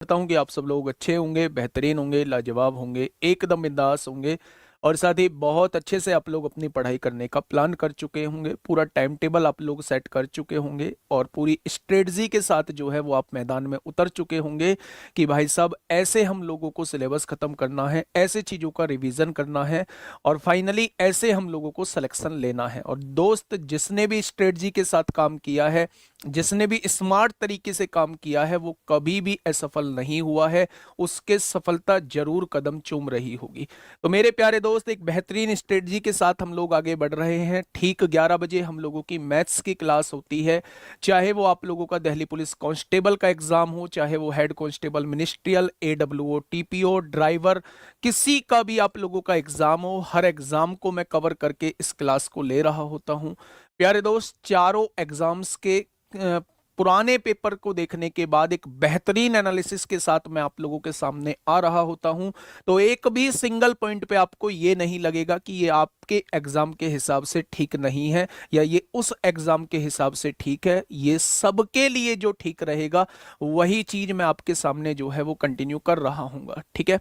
करता हूं कि आप सब लोग अच्छे होंगे, बेहतरीन होंगे, लाजवाब होंगे, एकदम बिंदास होंगे और साथ ही बहुत अच्छे से आप लोग अपनी पढ़ाई करने का प्लान कर चुके होंगे। पूरा टाइम टेबल आप लोग सेट कर चुके होंगे और पूरी स्ट्रेटजी के साथ जो है वो आप मैदान में उतर चुके होंगे कि भाई साहब ऐसे हम लोगों को सिलेबस खत्म करना है, ऐसे चीज़ों का रिवीजन करना है और फाइनली ऐसे हम लोगों को सिलेक्शन लेना है। और दोस्त, जिसने भी स्ट्रेटजी के साथ काम किया है, जिसने भी स्मार्ट तरीके से काम किया है, वो कभी भी असफल नहीं हुआ है, उसके सफलता जरूर कदम चूम रही होगी। तो मेरे प्यारे दोस्त, एक बेहतरीन स्ट्रेटजी के साथ हम लोग आगे बढ़ रहे हैं। ठीक 11 बजे हम लोगों की मैथ्स की क्लास होती है। चाहे वो आप लोगों का दिल्ली पुलिस कांस्टेबल का एग्जाम हो, चाहे वो head constable ministerial, AWO, TPO, driver, किसी का भी आप लोगों का एग्जाम हो, हर एग्जाम को मैं कवर करके इस क्लास को ले रहा होता हूं। प्यारे दोस्त, चारों एग्जाम्स के पुराने पेपर को देखने के बाद एक बेहतरीन एनालिसिस के साथ मैं आप लोगों के सामने आ रहा होता हूं। तो एक भी सिंगल पॉइंट पे आपको ये नहीं लगेगा कि ये आपके एग्जाम के हिसाब से ठीक नहीं है या ये उस एग्जाम के हिसाब से ठीक है। ये सबके लिए जो ठीक रहेगा वही चीज मैं आपके सामने जो है वो कंटिन्यू कर रहा हूँ। ठीक है,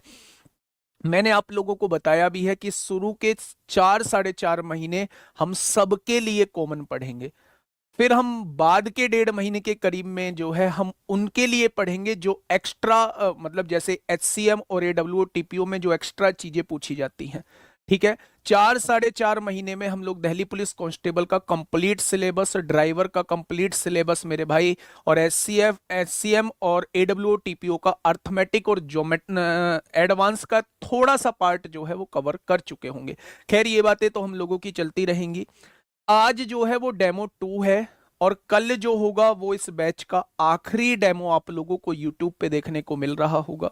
मैंने आप लोगों को बताया भी है कि शुरू के 4 साढ़े 4 महीने हम सबके लिए कॉमन पढ़ेंगे, फिर हम बाद के 1.5 महीने के करीब में जो है हम उनके लिए पढ़ेंगे जो एक्स्ट्रा मतलब जैसे एचसीएम और एडब्ल्यूओ टीपीओ में जो एक्स्ट्रा चीजें पूछी जाती हैं। ठीक है, 4 साढ़े 4 महीने में हम लोग दिल्ली पुलिस कांस्टेबल का कंप्लीट सिलेबस, ड्राइवर का कंप्लीट सिलेबस मेरे भाई, और एचसीएफ, एचसीएम और एडब्ल्यूओ टीपीओ का अर्थमेटिक और एडवांस का थोड़ा सा पार्ट जो है वो कवर कर चुके होंगे। खैर, ये बातें तो हम लोगों की चलती रहेंगी। आज जो है वो डेमो 2 है और कल जो होगा वो इस बैच का आखिरी डेमो आप लोगों को यूट्यूब पे देखने को मिल रहा होगा।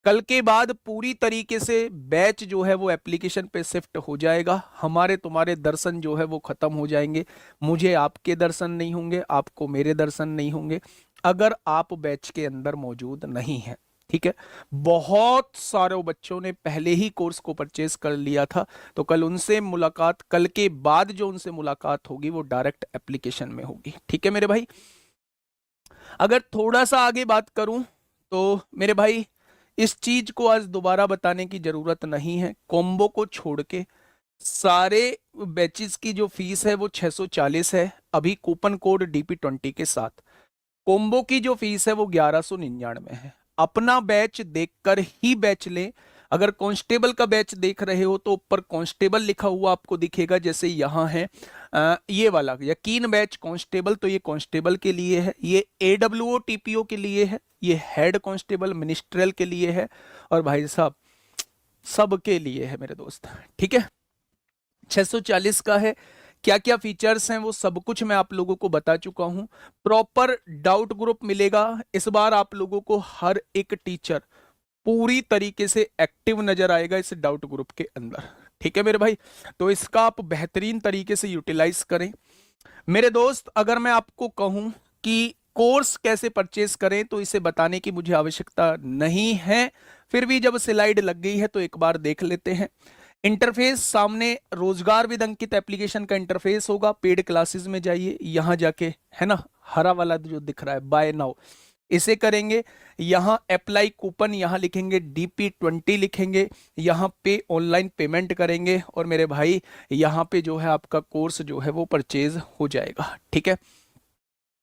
कल के बाद पूरी तरीके से बैच जो है वो एप्लीकेशन पे शिफ्ट हो जाएगा। हमारे तुम्हारे दर्शन जो है वो खत्म हो जाएंगे। मुझे आपके दर्शन नहीं होंगे, आपको मेरे दर्शन नहीं होंगे अगर आप बैच के अंदर मौजूद नहीं है। ठीक है, बहुत सारे बच्चों ने पहले ही कोर्स को परचेज कर लिया था, तो कल उनसे मुलाकात, कल के बाद जो उनसे मुलाकात होगी वो डायरेक्ट एप्लीकेशन में होगी। ठीक है मेरे भाई, अगर थोड़ा सा आगे बात करूं तो मेरे भाई इस चीज को आज दोबारा बताने की जरूरत नहीं है। कॉम्बो को छोड़ के सारे बैचेस की जो फीस है वो 640 है, अभी कूपन कोड DP20 के साथ। कॉम्बो की जो फीस है वो 1199 है। अपना बैच देखकर ही बैच लें। अगर कांस्टेबल का बैच देख रहे हो तो ऊपर कांस्टेबल लिखा हुआ आपको दिखेगा, जैसे यहां है ये वाला यकीन बैच कांस्टेबल, तो ये कांस्टेबल के लिए है, ये एडब्ल्यूओ टीपीओ के लिए है, ये हेड कांस्टेबल मिनिस्ट्रियल के लिए है और भाई साहब सबके लिए है मेरे दोस्त। ठीक है, 640 का है। क्या क्या फीचर्स हैं वो सब कुछ मैं आप लोगों को बता चुका हूं। प्रॉपर डाउट ग्रुप मिलेगा इस बार आप लोगों को। हर एक टीचर पूरी तरीके से एक्टिव नजर आएगा इस डाउट ग्रुप के अंदर। ठीक है मेरे भाई, तो इसका आप बेहतरीन तरीके से यूटिलाइज करें। मेरे दोस्त, अगर मैं आपको कहूं कि कोर्स कैसे परचेज करें तो इसे बताने की मुझे आवश्यकता नहीं है, फिर भी जब स्लाइड लग गई है तो एक बार देख लेते हैं। इंटरफेस सामने रोजगार विद अंकित एप्लीकेशन का इंटरफेस होगा। पेड क्लासेस में जाइए, यहां जाके है ना हरा वाला जो दिख रहा है बाय नाउ, इसे करेंगे। यहां अप्लाई कूपन, यहां लिखेंगे DP20 लिखेंगे, यहां पे ऑनलाइन पेमेंट करेंगे और मेरे भाई यहां पे जो है आपका कोर्स जो है वो परचेज हो जाएगा। ठीक है,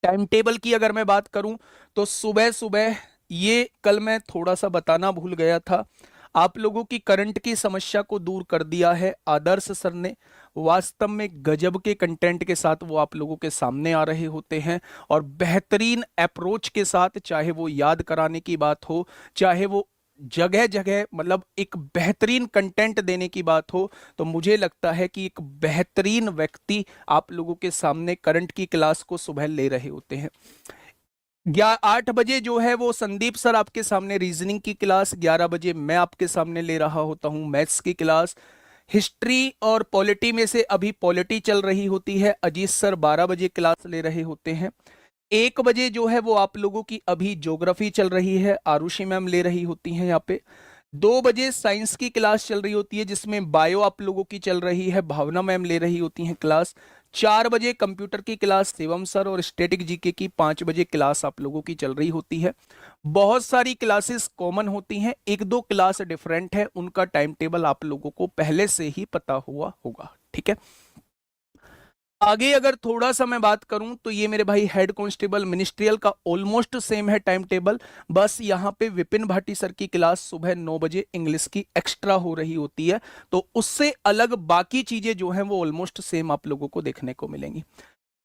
टाइम टेबल की अगर मैं बात करूं तो सुबह सुबह, ये कल मैं थोड़ा सा बताना भूल गया था, आप लोगों की करंट की समस्या को दूर कर दिया है आदर्श सर ने। वास्तव में गजब के कंटेंट के साथ वो आप लोगों के सामने आ रहे होते हैं और बेहतरीन अप्रोच के साथ, चाहे वो याद कराने की बात हो, चाहे वो जगह जगह मतलब एक बेहतरीन कंटेंट देने की बात हो, तो मुझे लगता है कि एक बेहतरीन व्यक्ति आप लोगों के सामने करंट की क्लास को सुबह ले रहे होते हैं। 8 बजे जो है वो संदीप सर आपके सामने रीजनिंग की क्लास, 11 बजे मैं आपके सामने ले रहा होता हूं मैथ्स की क्लास। हिस्ट्री और पॉलिटी में से अभी पॉलिटी चल रही होती है, अजीत सर 12 बजे क्लास ले रहे होते हैं। 1 बजे जो है वो आप लोगों की अभी ज्योग्राफी चल रही है, आरुषि मैम ले रही होती हैं यहाँ पे। 2 बजे साइंस की क्लास चल रही होती है जिसमें बायो आप लोगों की चल रही है, भावना मैम ले रही होती हैं क्लास। 4 बजे कंप्यूटर की क्लास शिवम सर और स्टैटिक जीके की 5 बजे क्लास आप लोगों की चल रही होती है। बहुत सारी क्लासेस कॉमन होती हैं, एक दो क्लास डिफरेंट है, उनका टाइम टेबल आप लोगों को पहले से ही पता हुआ होगा, ठीक है। आगे अगर थोड़ा सा मैं बात करूं तो ये मेरे भाई हेड कांस्टेबल मिनिस्ट्रियल का ऑलमोस्ट सेम है टाइम टेबल, बस यहाँ पे विपिन भाटी सर की क्लास सुबह 9 बजे इंग्लिश की एक्स्ट्रा हो रही होती है, तो उससे अलग बाकी चीजें जो हैं वो ऑलमोस्ट सेम आप लोगों को देखने को मिलेंगी।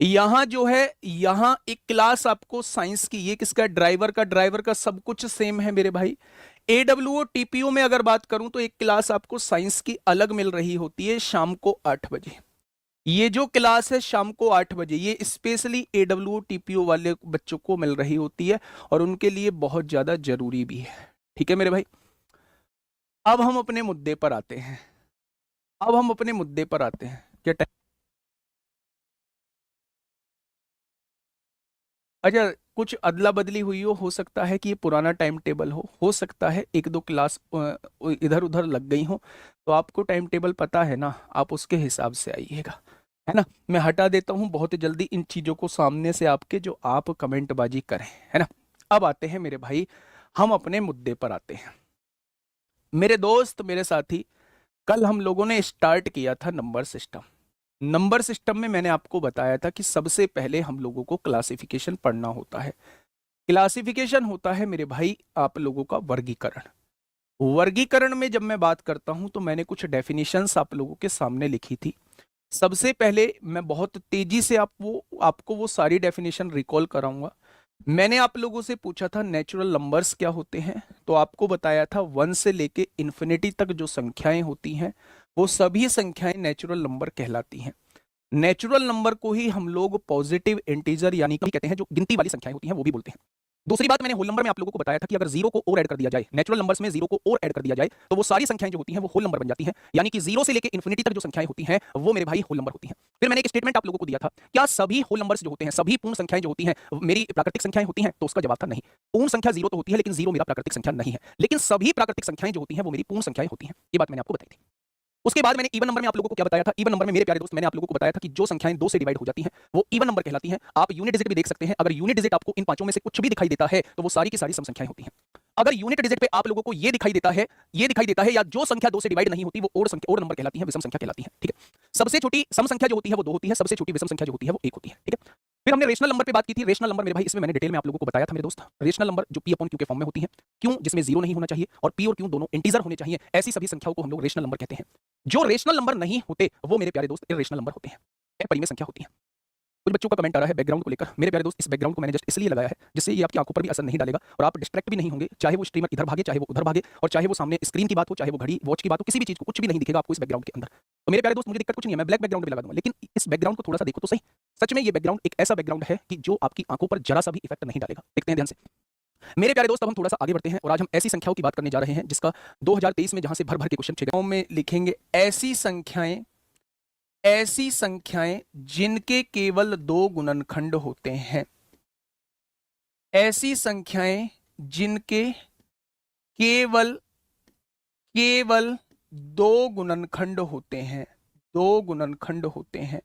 यहां जो है, यहां एक क्लास आपको साइंस की, ये किसका, ड्राइवर का सब कुछ सेम है मेरे भाई। एडब्ल्यूओ टीपीओ में अगर बात करूं तो एक क्लास आपको साइंस की अलग मिल रही होती है शाम को 8 बजे। ये जो क्लास है शाम को 8 बजे, ये स्पेशली एडब्ल्यू टीपीओ वाले बच्चों को मिल रही होती है और उनके लिए बहुत ज्यादा जरूरी भी है, ठीक है मेरे भाई। अब हम अपने मुद्दे पर आते हैं, क्या टाइम, अच्छा कुछ अदला बदली हुई हो सकता है कि ये पुराना टाइम टेबल हो सकता है एक दो क्लास इधर उधर लग गई हो, तो आपको टाइम टेबल पता है ना, आप उसके हिसाब से आइएगा, है ना। मैं हटा देता हूं बहुत जल्दी इन चीजों को सामने से आपके, जो आप कमेंटबाजी करें, है ना। अब आते हैं मेरे भाई, हम अपने मुद्दे पर आते हैं। मेरे दोस्त, मेरे साथी, कल हम लोगों ने स्टार्ट किया था नंबर सिस्टम। नंबर सिस्टम में मैंने आपको बताया था कि सबसे पहले हम लोगों को क्लासिफिकेशन पढ़ना होता है। क्लासिफिकेशन होता है मेरे भाई आप लोगों का वर्गीकरण। वर्गीकरण में जब मैं बात करता हूं तो मैंने कुछ डेफिनेशंस आप लोगों के सामने लिखी थी। सबसे पहले मैं बहुत तेजी से आपको वो सारी डेफिनेशन रिकॉल कराऊंगा। मैंने आप लोगों से पूछा था नेचुरल नंबर्स क्या होते हैं, तो आपको बताया था 1 से लेके इन्फिनिटी तक जो संख्याएं होती हैं वो सभी संख्याएं नेचुरल नंबर कहलाती हैं। नेचुरल नंबर को ही हम लोग पॉजिटिव इंटीजर यानी कि कहते हैं, जो गिनती वाली संख्याएं होती हैं वो भी बोलते हैं। दूसरी बात, मैंने होल नंबर में आप लोगों को बताया था कि अगर जीरो को और ऐड कर दिया जाए, नेचुरल नंबर्स में जीरो को और ऐड कर दिया जाए तो वो सारी संख्याएं जो होती हैं वो होल नंबर बन जाती हैं, यानी कि जीरो से लेकर इन्फिनिटी तक जो संख्याएं होती हैं वो मेरे भाई होल नंबर होती हैं। फिर मैंने एक स्टेटमेंट आप लोगों को दिया था, क्या सभी होल नंबर्स जो होते हैं, सभी पूर्ण संख्याएं जो होती हैं मेरी प्राकृतिक संख्याएं होती हैं, तो उसका जवाब था नहीं। पूर्ण संख्या जीरो तो होती है लेकिन जीरो मेरा प्राकृतिक संख्या नहीं है, लेकिन सभी प्राकृतिक संख्याएं जो होती हैं वो मेरी पूर्ण संख्याएं होती हैं, ये बात मैंने आपको बताई थी। उसके बाद मैंने इवन नंबर में आप लोगों को क्या बताया था, इवन नंबर में मेरे प्यारे दोस्त मैंने आप लोगों को बताया था कि जो संख्याएं 2 से डिवाइड हो जाती हैं वो इवन नंबर कहलाती हैं। आप यूनिट डिजिट भी देख सकते हैं, अगर यूनिट डिजिट आपको इन पांचों में से कुछ भी दिखाई देता है तो वो सारी की सारी सम संख्याएं होती हैं। अगर यूनिट डिजिट पे आप लोगों को ये दिखाई देता है, या जो संख्या 2 से डिवाइड नहीं होती वो और नंबर कहलाती है, विषम संख्या कहलाती है, ठीक है। सबसे छोटी सम संख्या जो होती है वो 2 होती है, सबसे छोटी विषम संख्या जो होती है वो 1 होती है, ठीक है। फिर हमने रेशनल नंबर पे बात की थी। रेशनल नंबर मेरे भाई, इसमें मैंने डिटेल में आप लोगों को बताया था मेरे दोस्त, रेशनल नंबर जो पी अपॉन क्यू के फॉर्म में होती है, क्यों जिसमें जीरो नहीं होना चाहिए और पी और क्यू दोनों इंटीजर होने चाहिए, ऐसी सभी संख्याओं को हम लोग रेशनल नंबर कहते हैं। जो रेशनल नंबर नहीं होते वो मेरे प्यारे दोस्त इरेशनल नंबर होते हैं, परिमेय संख्या होती है। कुछ बच्चों का कमेंट आ रहा है बैकग्राउंड को लेकर, मेरे प्यारे दोस्त इस बैकग्राउंड को मैंने जस्ट इसलिए लगाया है जिससे ये आपकी आंखों पर भी असर नहीं डालेगा और आप डिस्ट्रैक्ट भी नहीं होंगे, चाहे वो स्ट्रीमर इधर भागे चाहे वो उधर भागे, और चाहे वो सामने स्क्रीन की बात हो चाहे वो घड़ी वॉच की बात हो, किसी भी चीज को कुछ भी नहीं दिखेगा आपको इस बैकग्राउंड के अंदर। तो मेरे प्यारे दोस्त मुझे दिक्कत कुछ नहीं है, मैं ब्लैक बैकग्राउंड भी लगा दूंगा, लेकिन इस बैकग्राउंड को थोड़ा सा देखो तो सही। सच में ये बैकग्राउंड एक ऐसा बैकग्राउंड है कि जो आपकी आंखों पर जरा सा भी इफेक्ट नहीं डालेगा। देखते हैं ध्यान से मेरे प्यारे दोस्त। अब हम थोड़ा सा आगे बढ़ते हैं और आज हम ऐसी संख्याओं की बात करने जा रहे हैं जिसका 2023 में जहां से भर भर के क्वेश्चन में लिखेंगे, ऐसी संख्याएं जिनके केवल 2 गुणनखंड होते हैं, ऐसी संख्याएं जिनके केवल 2 गुणनखंड होते हैं, 2 गुणनखंड होते हैं,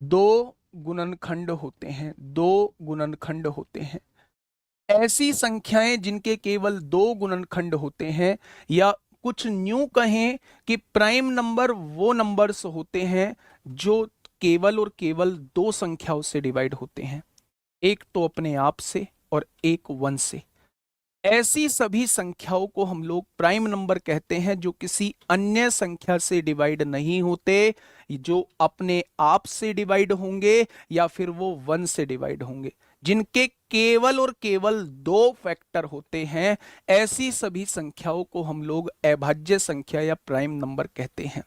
2 गुणनखंड होते हैं, 2 गुणनखंड होते हैं। ऐसी संख्याएं जिनके केवल 2 गुणनखंड होते हैं, या कुछ न्यू कहें कि प्राइम नंबर वो नंबर्स होते हैं जो केवल और केवल 2 संख्याओं से डिवाइड होते हैं, एक तो अपने आप से और एक 1 से। ऐसी सभी संख्याओं को हम लोग प्राइम नंबर कहते हैं जो किसी अन्य संख्या से डिवाइड नहीं होते, जो अपने आप से डिवाइड होंगे या फिर वो 1 से डिवाइड होंगे, जिनके केवल और केवल 2 फैक्टर होते हैं। ऐसी सभी संख्याओं को हम लोग अभाज्य संख्या या प्राइम नंबर कहते हैं।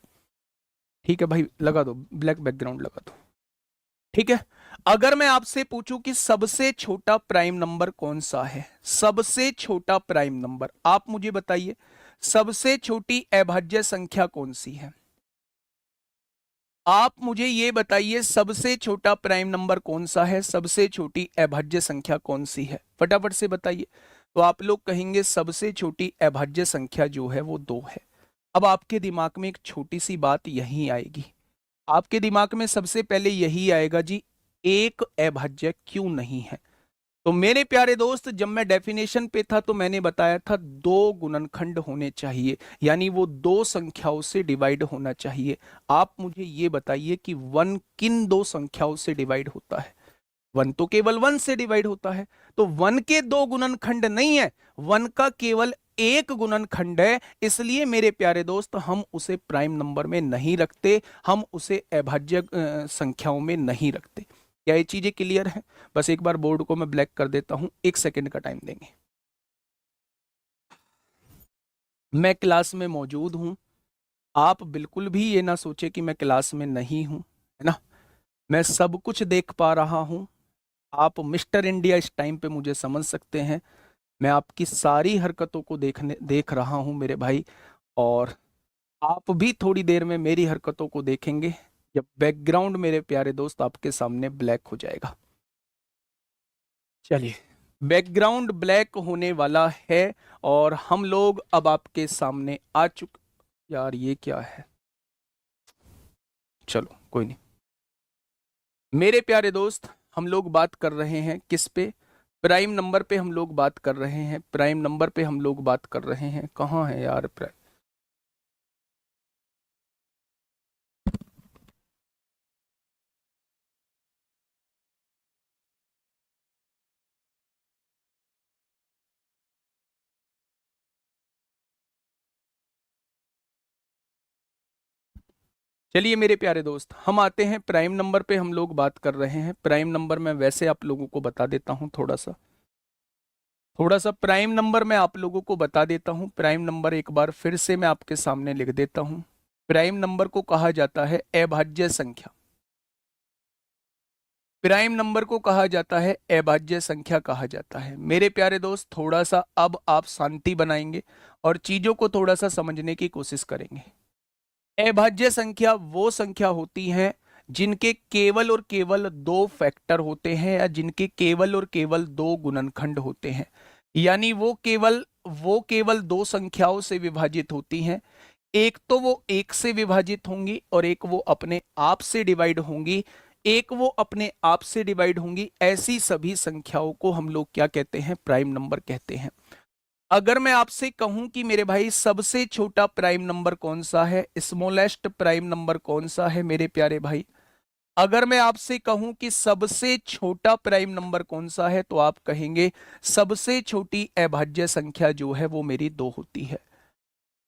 ठीक है भाई, लगा दो ब्लैक बैकग्राउंड लगा दो, ठीक है। अगर मैं आपसे पूछूं कि सबसे छोटा प्राइम नंबर कौन सा है, सबसे छोटा प्राइम नंबर, आप मुझे बताइए सबसे छोटी अभाज्य संख्या कौन सी है। आप मुझे ये बताइए सबसे छोटा प्राइम नंबर कौन सा है, सबसे छोटी अभाज्य संख्या कौन सी है, फटाफट से बताइए। तो आप लोग कहेंगे सबसे छोटी अभाज्य संख्या जो है वो 2 है। अब आपके दिमाग में एक छोटी सी बात यहीं आएगी, आपके दिमाग में सबसे पहले यही आएगा जी, एक अभाज्य क्यों नहीं है। तो मेरे प्यारे दोस्त, जब मैं डेफिनेशन पे था तो मैंने बताया था दो गुणनखंड होने चाहिए, यानी वो दो संख्याओं से डिवाइड होना चाहिए। आप मुझे ये बताइए कि वन किन दो संख्याओं से डिवाइड होता है। वन तो केवल वन से डिवाइड होता है, तो वन के दो गुणनखंड नहीं है, वन का केवल एक गुणनखंड है। इसलिए मेरे प्यारे दोस्त, हम उसे प्राइम नंबर में नहीं रखते, हम उसे अभाज्य संख्याओं में नहीं रखते। क्या ये चीजें क्लियर है? बस एक बार बोर्ड को मैं ब्लैक कर देता हूं, 1 सेकंड का टाइम देंगे। मैं क्लास में मौजूद हूं, आप बिल्कुल भी ये ना सोचे कि मैं क्लास में नहीं हूं, है ना। मैं सब कुछ देख पा रहा हूं। आप मिस्टर इंडिया इस टाइम पे मुझे समझ सकते हैं। मैं आपकी सारी हरकतों को देख रहा हूं मेरे भाई, और आप भी थोड़ी देर में मेरी हरकतों को देखेंगे, जब बैकग्राउंड मेरे प्यारे दोस्त आपके सामने ब्लैक हो जाएगा। चलिए, बैकग्राउंड ब्लैक होने वाला है और हम लोग अब आपके सामने आ चुके। यार ये क्या है, चलो कोई नहीं। मेरे प्यारे दोस्त, हम लोग बात कर रहे हैं किस पे? प्राइम नंबर पे हम लोग बात कर रहे हैं, प्राइम नंबर पे हम लोग बात कर रहे हैं। कहाँ है यार प्राइम? चलिए मेरे प्यारे दोस्त, हम आते हैं प्राइम नंबर पे। हम लोग बात कर रहे हैं प्राइम नंबर में। वैसे आप लोगों को बता देता हूं, थोड़ा सा प्राइम नंबर मैं आप लोगों को बता देता हूं। प्राइम नंबर एक बार फिर से मैं आपके सामने लिख देता हूं। प्राइम नंबर को कहा जाता है अभाज्य संख्या। प्राइम नंबर को कहा जाता है अभाज्य संख्या कहा जाता है। मेरे प्यारे दोस्त, थोड़ा सा अब आप शांति बनाएंगे और चीजों को थोड़ा सा समझने की कोशिश करेंगे। अभाज्य संख्या वो संख्या होती हैं जिनके केवल और केवल दो फैक्टर होते हैं, या जिनके केवल और केवल दो गुणनखंड होते हैं। यानी वो केवल दो संख्याओं से विभाजित होती हैं। एक तो वो एक से विभाजित होंगी और एक वो अपने आप से डिवाइड होंगी, एक वो अपने आप से डिवाइड होंगी। ऐसी सभी संख्याओं को हम लोग क्या कहते हैं? प्राइम नंबर कहते हैं। अगर मैं आपसे कहूं कि मेरे भाई सबसे छोटा प्राइम नंबर कौन सा है, स्मॉलेस्ट प्राइम नंबर कौन सा है मेरे प्यारे भाई, अगर मैं आपसे कहूं कि सबसे छोटा प्राइम नंबर कौन सा है, तो आप कहेंगे सबसे छोटी अभाज्य संख्या जो है वो मेरी दो होती है।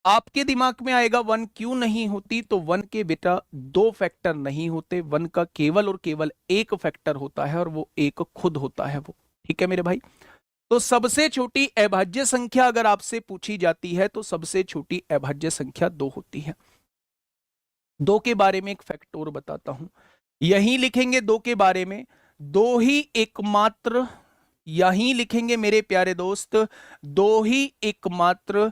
आपके दिमाग में आएगा वन क्यों नहीं होती? तो वन के बेटा दो फैक्टर नहीं होते, वन का केवल और केवल एक फैक्टर होता है और वो एक खुद होता है वो। ठीक है मेरे भाई। तो सबसे छोटी अभाज्य संख्या अगर आपसे पूछी जाती है तो सबसे छोटी अभाज्य संख्या दो होती है। दो के बारे में एक फैक्ट और बताता हूं, यही लिखेंगे दो के बारे में। दो ही एकमात्र, यही लिखेंगे मेरे प्यारे दोस्त, दो ही एकमात्र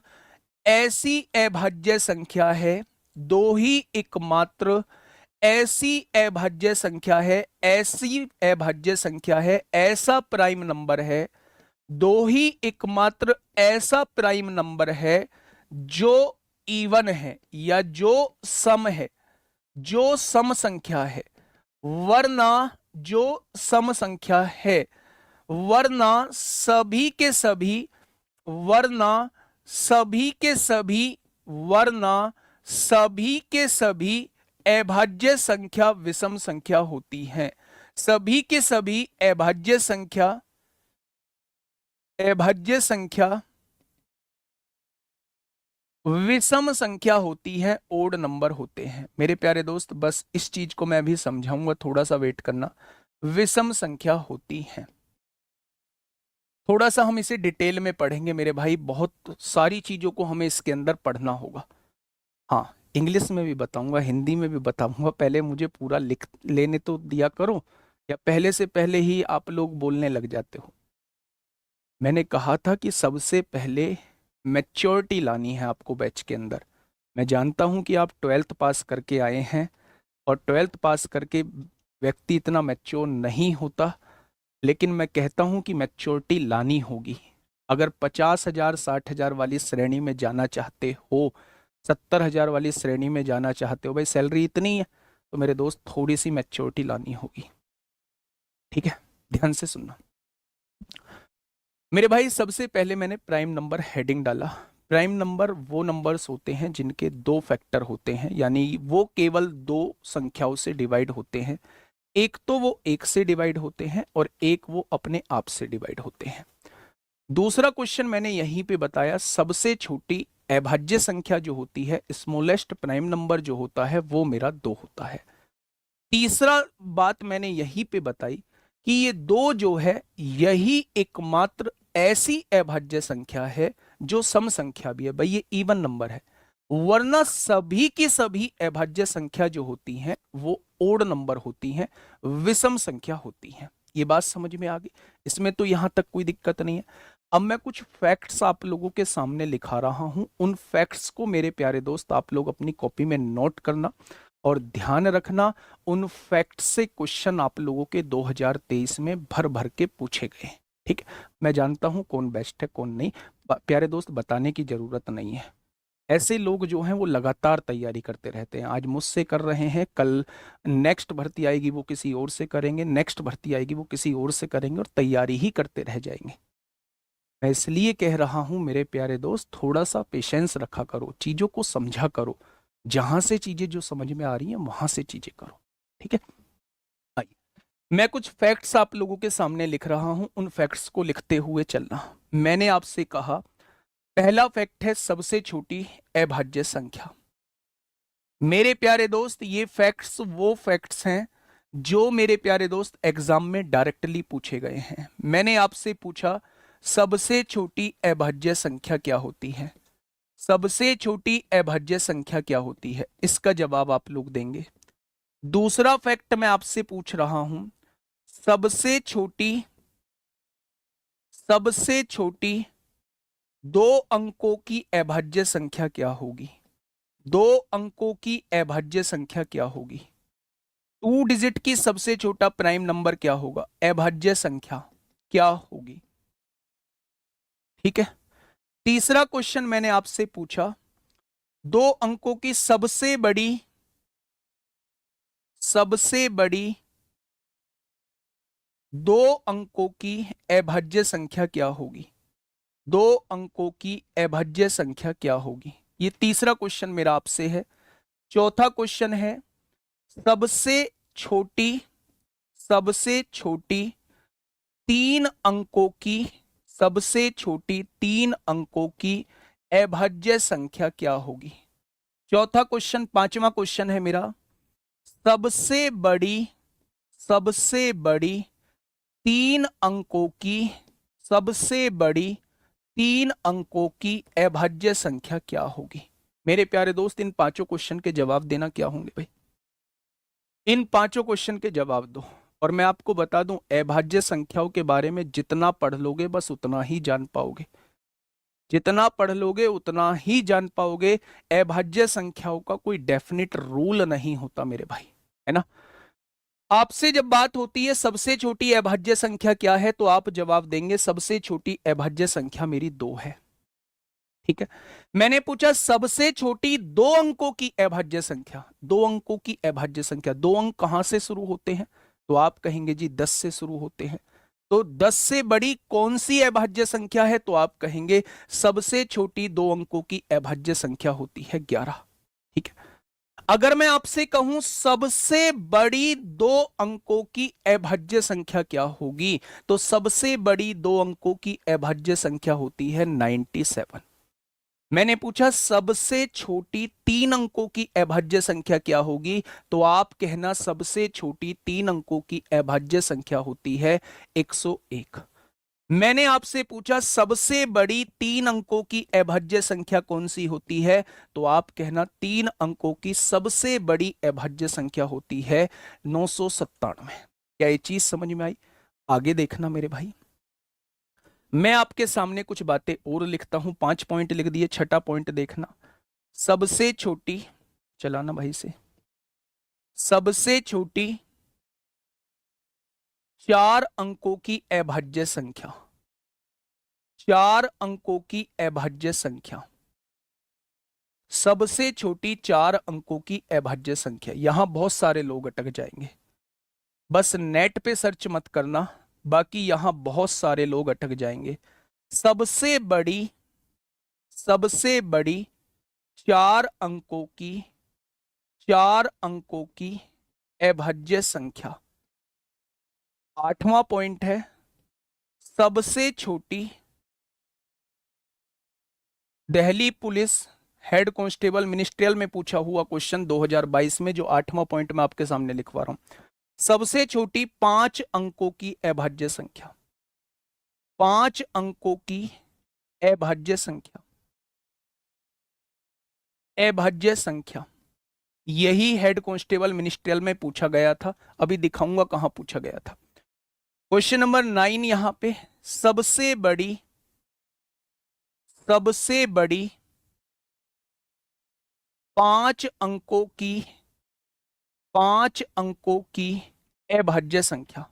ऐसी अभाज्य संख्या है, दो ही एकमात्र ऐसी अभाज्य संख्या है, ऐसी अभाज्य संख्या है, ऐसा प्राइम नंबर है, दो ही एकमात्र ऐसा प्राइम नंबर है जो इवन है या जो सम है, जो सम संख्या है। वरना जो सम संख्या है, वरना सभी के सभी, वरना सभी के सभी, वरना सभी के सभी अभाज्य संख्या विषम संख्या होती हैं। सभी के सभी अभाज्य संख्या, अभाज्य संख्या विषम संख्या होती है, ओड नंबर होते हैं। मेरे प्यारे दोस्त, बस इस चीज को मैं अभी समझाऊंगा, थोड़ा सा वेट करना। विषम संख्या होती है, थोड़ा सा हम इसे डिटेल में पढ़ेंगे मेरे भाई, बहुत सारी चीजों को हमें इसके अंदर पढ़ना होगा। हाँ, इंग्लिश में भी बताऊंगा, हिंदी में भी बताऊंगा, पहले मुझे पूरा लिख लेने तो दिया करो, या पहले से पहले ही आप लोग बोलने लग जाते हो। मैंने कहा था कि सबसे पहले मैच्योरिटी लानी है आपको बैच के अंदर। मैं जानता हूं कि आप 12th पास करके आए हैं, और 12th पास करके व्यक्ति इतना मैच्योर नहीं होता, लेकिन मैं कहता हूं कि मैच्योरिटी लानी होगी। अगर 50,000 60,000 वाली श्रेणी में जाना चाहते हो, 70,000 वाली श्रेणी में जाना चाहते हो, भाई सैलरी इतनी है, तो मेरे दोस्त थोड़ी सी मैच्योरिटी लानी होगी। ठीक है, ध्यान से सुनना मेरे भाई। सबसे पहले मैंने प्राइम नंबर हेडिंग डाला। प्राइम नंबर वो नंबर्स होते हैं जिनके दो फैक्टर होते हैं, यानी वो केवल दो संख्याओं से डिवाइड होते हैं। एक तो वो एक से डिवाइड होते हैं और एक वो अपने आप से डिवाइड होते हैं। दूसरा क्वेश्चन मैंने यहीं पे बताया, सबसे छोटी अभाज्य संख्या जो होती है, स्मॉलेस्ट प्राइम नंबर जो होता है, वो मेरा 2 होता है। तीसरा बात मैंने यहीं पे बताई कि ये 2 जो है, यही एकमात्र ऐसी अभाज्य संख्या है जो सम संख्या भी है। भाई ये इवन नंबर है, वरना सभी की सभी अभाज्य संख्या जो होती हैं वो ओड नंबर होती हैं, विषम संख्या होती हैं। ये बात समझ में आ गई? इसमें तो यहां तक कोई दिक्कत नहीं है। अब मैं कुछ फैक्ट्स आप लोगों के सामने लिखा रहा हूं। उन फैक्ट्स को मेरे प्यारे दोस्त आप लोग अपनी कॉपी में नोट करना और ध्यान रखना। उन फैक्ट से क्वेश्चन आप लोगों के 2023 में भर भर के पूछे गए। ठीक है, मैं जानता हूं कौन बेस्ट है कौन नहीं, प्यारे दोस्त बताने की जरूरत नहीं है। ऐसे लोग जो हैं वो लगातार तैयारी करते रहते हैं। आज मुझसे कर रहे हैं, कल नेक्स्ट भर्ती आएगी वो किसी और से करेंगे, नेक्स्ट भर्ती आएगी वो किसी और से करेंगे, और तैयारी ही करते रह जाएंगे। मैं इसलिए कह रहा हूं मेरे प्यारे दोस्त, थोड़ा सा पेशेंस रखा करो, चीजों को समझा करो। जहां से चीजें जो समझ में आ रही हैं वहां से चीजें करो। ठीक है, आइए मैं कुछ फैक्ट्स आप लोगों के सामने लिख रहा हूं, उन फैक्ट्स को लिखते हुए चलना। मैंने आपसे कहा पहला फैक्ट है सबसे छोटी अभाज्य संख्या। मेरे प्यारे दोस्त ये फैक्ट्स वो फैक्ट्स हैं जो मेरे प्यारे दोस्त एग्जाम में डायरेक्टली पूछे गए हैं। मैंने आपसे पूछा सबसे छोटी अभाज्य संख्या क्या होती है, सबसे छोटी अभाज्य संख्या क्या होती है, इसका जवाब आप लोग देंगे। दूसरा फैक्ट मैं आपसे पूछ रहा हूं, सबसे छोटी 2 अंकों की अभाज्य संख्या क्या होगी, 2 अंकों की अभाज्य संख्या क्या होगी। 2 डिजिट की सबसे छोटा प्राइम नंबर क्या होगा, अभाज्य संख्या क्या होगी। ठीक है, तीसरा क्वेश्चन मैंने आपसे पूछा 2 अंकों की सबसे बड़ी 2 अंकों की अभाज्य संख्या क्या होगी, 2 अंकों की अभाज्य संख्या क्या होगी। ये तीसरा क्वेश्चन मेरा आपसे है। चौथा क्वेश्चन है सबसे छोटी सबसे छोटी 3 अंकों की सबसे छोटी 3 अंकों की अभाज्य संख्या क्या होगी। चौथा क्वेश्चन, पांचवा क्वेश्चन है मेरा, सबसे बड़ी सबसे बड़ी 3 अंकों की सबसे बड़ी 3 अंकों की अभाज्य संख्या क्या होगी। मेरे प्यारे दोस्त इन पांचों क्वेश्चन के जवाब देना क्या होंगे भाई, इन पांचों क्वेश्चन के जवाब दो। और मैं आपको बता दूं, अभाज्य संख्याओं के बारे में जितना पढ़ लोगे बस उतना ही जान पाओगे, जितना पढ़ लोगे उतना ही जान पाओगे। अभाज्य संख्याओं का कोई डेफिनेट रूल नहीं होता मेरे भाई, है ना। आपसे जब बात होती है सबसे छोटी अभाज्य संख्या क्या है, तो आप जवाब देंगे सबसे छोटी अभाज्य संख्या मेरी 2 है। ठीक है, मैंने पूछा सबसे छोटी 2 अंकों की अभाज्य संख्या, 2 अंकों की अभाज्य संख्या, 2 अंक कहां से शुरू होते हैं, तो आप कहेंगे जी 10 से शुरू होते हैं। तो 10 से बड़ी कौन सी अभाज्य संख्या है, तो आप कहेंगे सबसे छोटी 2 अंकों की अभाज्य संख्या होती है 11। ठीक है, अगर मैं आपसे कहूं सबसे बड़ी 2 अंकों की अभाज्य संख्या क्या होगी, तो सबसे बड़ी 2 अंकों की अभाज्य संख्या होती है 97। मैंने पूछा सबसे छोटी 3 अंकों की अभाज्य संख्या क्या होगी, तो आप कहना सबसे छोटी 3 अंकों की अभाज्य संख्या होती है 101। मैंने आपसे पूछा सबसे बड़ी 3 अंकों की अभाज्य संख्या कौन सी होती है, तो आप कहना 3 अंकों की सबसे बड़ी अभाज्य संख्या होती है 997। क्या ये चीज समझ में आई? आगे देखना मेरे भाई, मैं आपके सामने कुछ बातें और लिखता हूं। 5 पॉइंट लिख दिए, छठा पॉइंट देखना। सबसे छोटी, चलाना भाई से, सबसे छोटी 4 अंकों की अभाज्य संख्या, 4 अंकों की अभाज्य संख्या, सबसे छोटी 4 अंकों की अभाज्य संख्या। यहां बहुत सारे लोग अटक जाएंगे, बस नेट पे सर्च मत करना, बाकी यहां बहुत सारे लोग अटक जाएंगे। सबसे बड़ी 4 अंकों की अभाज्य संख्या। 8वां पॉइंट है सबसे छोटी Delhi police head constable ministerial में पूछा हुआ क्वेश्चन 2022 में, जो 8वां पॉइंट मैं आपके सामने लिखवा रहा हूं। सबसे छोटी 5 अंकों की अभाज्य संख्या। 5 अंकों की अभाज्य संख्या। अभाज्य संख्या यही हेड कांस्टेबल मिनिस्ट्रियल में पूछा गया था। अभी दिखाऊंगा कहां पूछा गया था। क्वेश्चन नंबर 9 यहां पे सबसे बड़ी 5 अंकों की 5 अंकों की अभाज्य संख्या।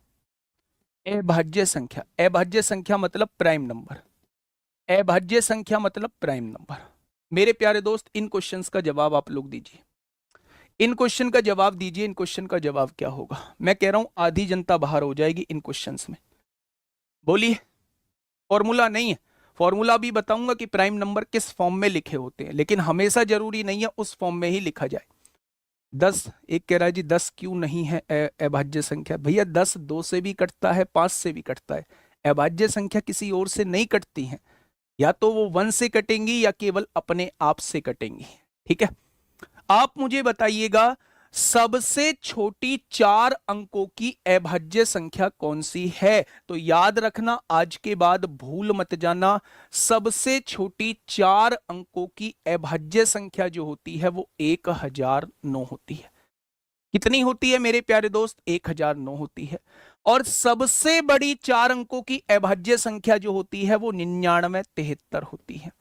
अभाज्य संख्या, अभाज्य संख्या मतलब प्राइम नंबर। अभाज्य संख्या मतलब प्राइम नंबर। मेरे प्यारे दोस्त, इन क्वेश्चंस का जवाब आप लोग दीजिए। इन क्वेश्चन का जवाब दीजिए। इन क्वेश्चन का जवाब क्या होगा? मैं कह रहा हूं आधी जनता बाहर हो जाएगी इन क्वेश्चंस में। बोलिए। फॉर्मूला नहीं है, फॉर्मूला भी बताऊंगा कि प्राइम नंबर किस फॉर्म में लिखे होते हैं, लेकिन हमेशा जरूरी नहीं है उस फॉर्म में ही लिखा जाए। 10, एक कह रहा है जी 10 क्यों नहीं है अभाज्य संख्या? भैया 10 2 से भी कटता है, 5 से भी कटता है। अभाज्य संख्या किसी और से नहीं कटती है, या तो वो 1 से कटेंगी या केवल अपने आप से कटेंगी। ठीक है, आप मुझे बताइएगा सबसे छोटी 4 अंकों की अभाज्य संख्या कौन सी है? तो याद रखना, आज के बाद भूल मत जाना, सबसे छोटी 4 अंकों की अभाज्य संख्या जो होती है वो 1009 होती है। कितनी होती है मेरे प्यारे दोस्त? 1009 होती है। और सबसे बड़ी 4 अंकों की अभाज्य संख्या जो होती है वो 9973 होती है।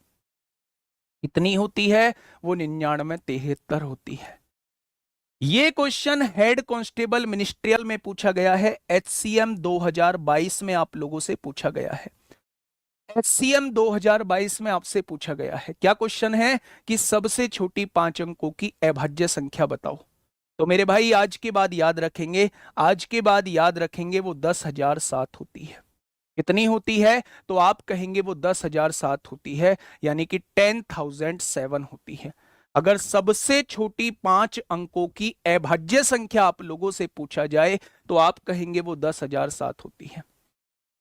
कितनी होती है? वो 9973 होती है। ये क्वेश्चन हेड कांस्टेबल मिनिस्ट्रियल में पूछा गया है। HCM 2022 में आप लोगों से पूछा गया है। HCM 2022 में आपसे पूछा गया है। क्या क्वेश्चन है कि सबसे छोटी 5 अंकों की अभाज्य संख्या बताओ। तो मेरे भाई आज के बाद याद रखेंगे, आज के बाद याद रखेंगे वो 10,007 होती है। कितनी होती है? तो आप कहेंगे वो 10,007 होती है, यानी कि 10,007 होती है। अगर सबसे छोटी 5 अंकों की अभाज्य संख्या आप लोगों से पूछा जाए तो आप कहेंगे वो 10,007 होती है।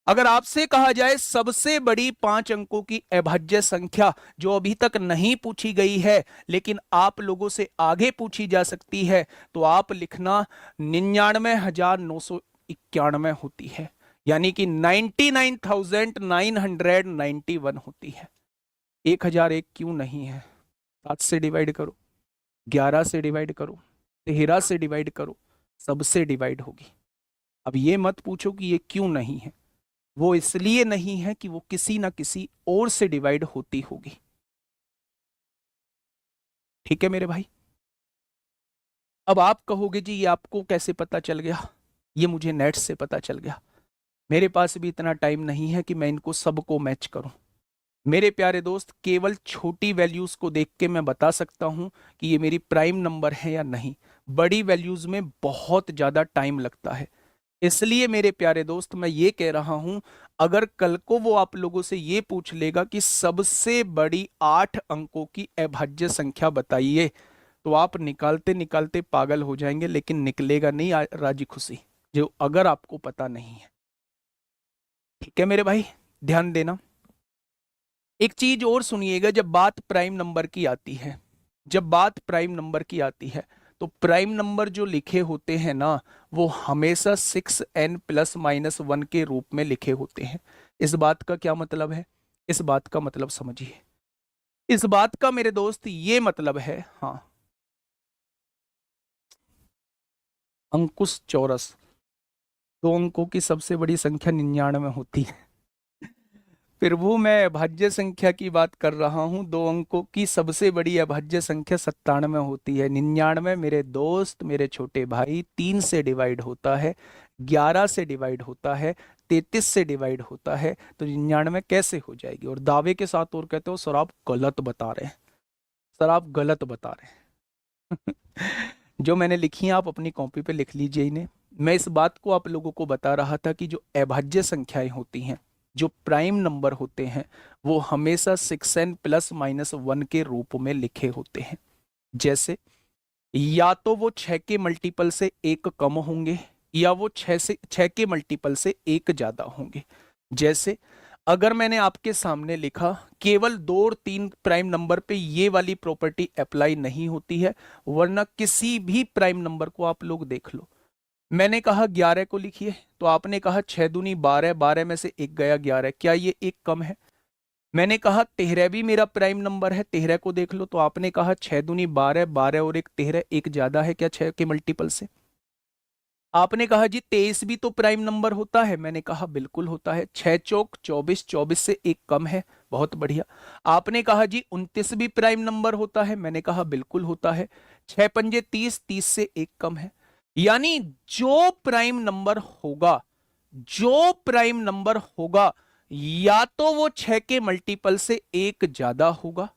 अगर आपसे कहा जाए सबसे बड़ी 5 अंकों की अभाज्य संख्या जो अभी तक नहीं पूछी गई है लेकिन आप लोगों से आगे पूछी जा सकती है, तो आप लिखना 99,991 होती है, यानी कि 99,991 होती है। 1001 क्यों नहीं है? 7 से डिवाइड करो, 11 से डिवाइड करो, 13 से डिवाइड करो, सबसे डिवाइड होगी। अब ये मत पूछो कि ये क्यों नहीं है, वो इसलिए नहीं है कि वो किसी ना किसी और से डिवाइड होती होगी। ठीक है मेरे भाई। अब आप कहोगे जी ये आपको कैसे पता चल गया? ये मुझे नेट से पता चल गया। मेरे पास भी इतना टाइम नहीं है कि मैं इनको सबको मैच करूं। मेरे प्यारे दोस्त, केवल छोटी वैल्यूज को देख के मैं बता सकता हूं कि ये मेरी प्राइम नंबर है या नहीं। बड़ी वैल्यूज में बहुत ज्यादा टाइम लगता है। इसलिए मेरे प्यारे दोस्त मैं ये कह रहा हूं, अगर कल को वो आप लोगों से ये पूछ लेगा कि सबसे बड़ी 8 अंकों की अभाज्य संख्या बताइए, तो आप निकालते निकालते पागल हो जाएंगे, लेकिन निकलेगा नहीं राजी खुशी, जो अगर आपको पता नहीं है। ठीक है मेरे भाई, ध्यान देना। एक चीज और सुनिएगा, जब बात प्राइम नंबर की आती है, जब बात प्राइम नंबर की आती है, तो प्राइम नंबर जो लिखे होते हैं ना, वो हमेशा 6n प्लस माइनस 1 के रूप में लिखे होते हैं। इस बात का क्या मतलब है? इस बात का मतलब समझिए। इस बात का मेरे दोस्त ये मतलब है, हाँ, अंकुश चौरस, 2 अंकों की सबसे बड़ी संख्या 99 होती है। फिर वो मैं अभाज्य संख्या की बात कर रहा हूं। 2 अंकों की सबसे बड़ी अभाज्य संख्या 97 होती है। 99 मेरे दोस्त, मेरे छोटे भाई, 3 से डिवाइड होता है, 11 से डिवाइड होता है, 33 से डिवाइड होता है, तो 99 कैसे हो जाएगी? और दावे के साथ और कहते हो सर आप गलत बता रहे हैं। सर आप गलत बता रहे हैं। जो मैंने लिखी है आप अपनी कॉपी पे लिख लीजिए इन्हें। मैं इस बात को आप लोगों को बता रहा था कि जो अभाज्य संख्याएं होती हैं, जो प्राइम नंबर होते हैं, वो हमेशा 6n प्लस माइनस 1 के रूप में लिखे होते हैं। जैसे या तो वो 6 के मल्टीपल से एक कम होंगे, या वो 6 के मल्टीपल से एक ज्यादा होंगे। जैसे अगर मैंने आपके सामने लिखा केवल 2 और 3 प्राइम नंबर पे ये वाली प्रॉपर्टी अप्लाई नहीं होती है, वरना किसी भी प्राइम नंबर को आप लोग देख लो। मैंने कहा 11 को लिखिए, तो आपने कहा 6 दूनी 12, 12 में से एक गया 11, क्या ये एक कम है? मैंने कहा 13 भी मेरा प्राइम नंबर है, 13 को देख लो, तो आपने कहा 6 दूनी 12, 12 और एक 13, एक ज्यादा है क्या 6 के मल्टीपल से? आपने कहा जी 23 भी तो प्राइम नंबर होता है, मैंने कहा बिल्कुल होता है। 6 चौक 24, 24 से एक कम है, बहुत बढ़िया। आपने कहा जी 29 भी प्राइम नंबर होता है, मैंने कहा बिल्कुल होता है। 6 पंजे 30, 30 से एक कम है। यानी जो प्राइम नंबर होगा, जो प्राइम नंबर होगा, या तो वो 6 के मल्टीपल से एक ज्यादा होगा,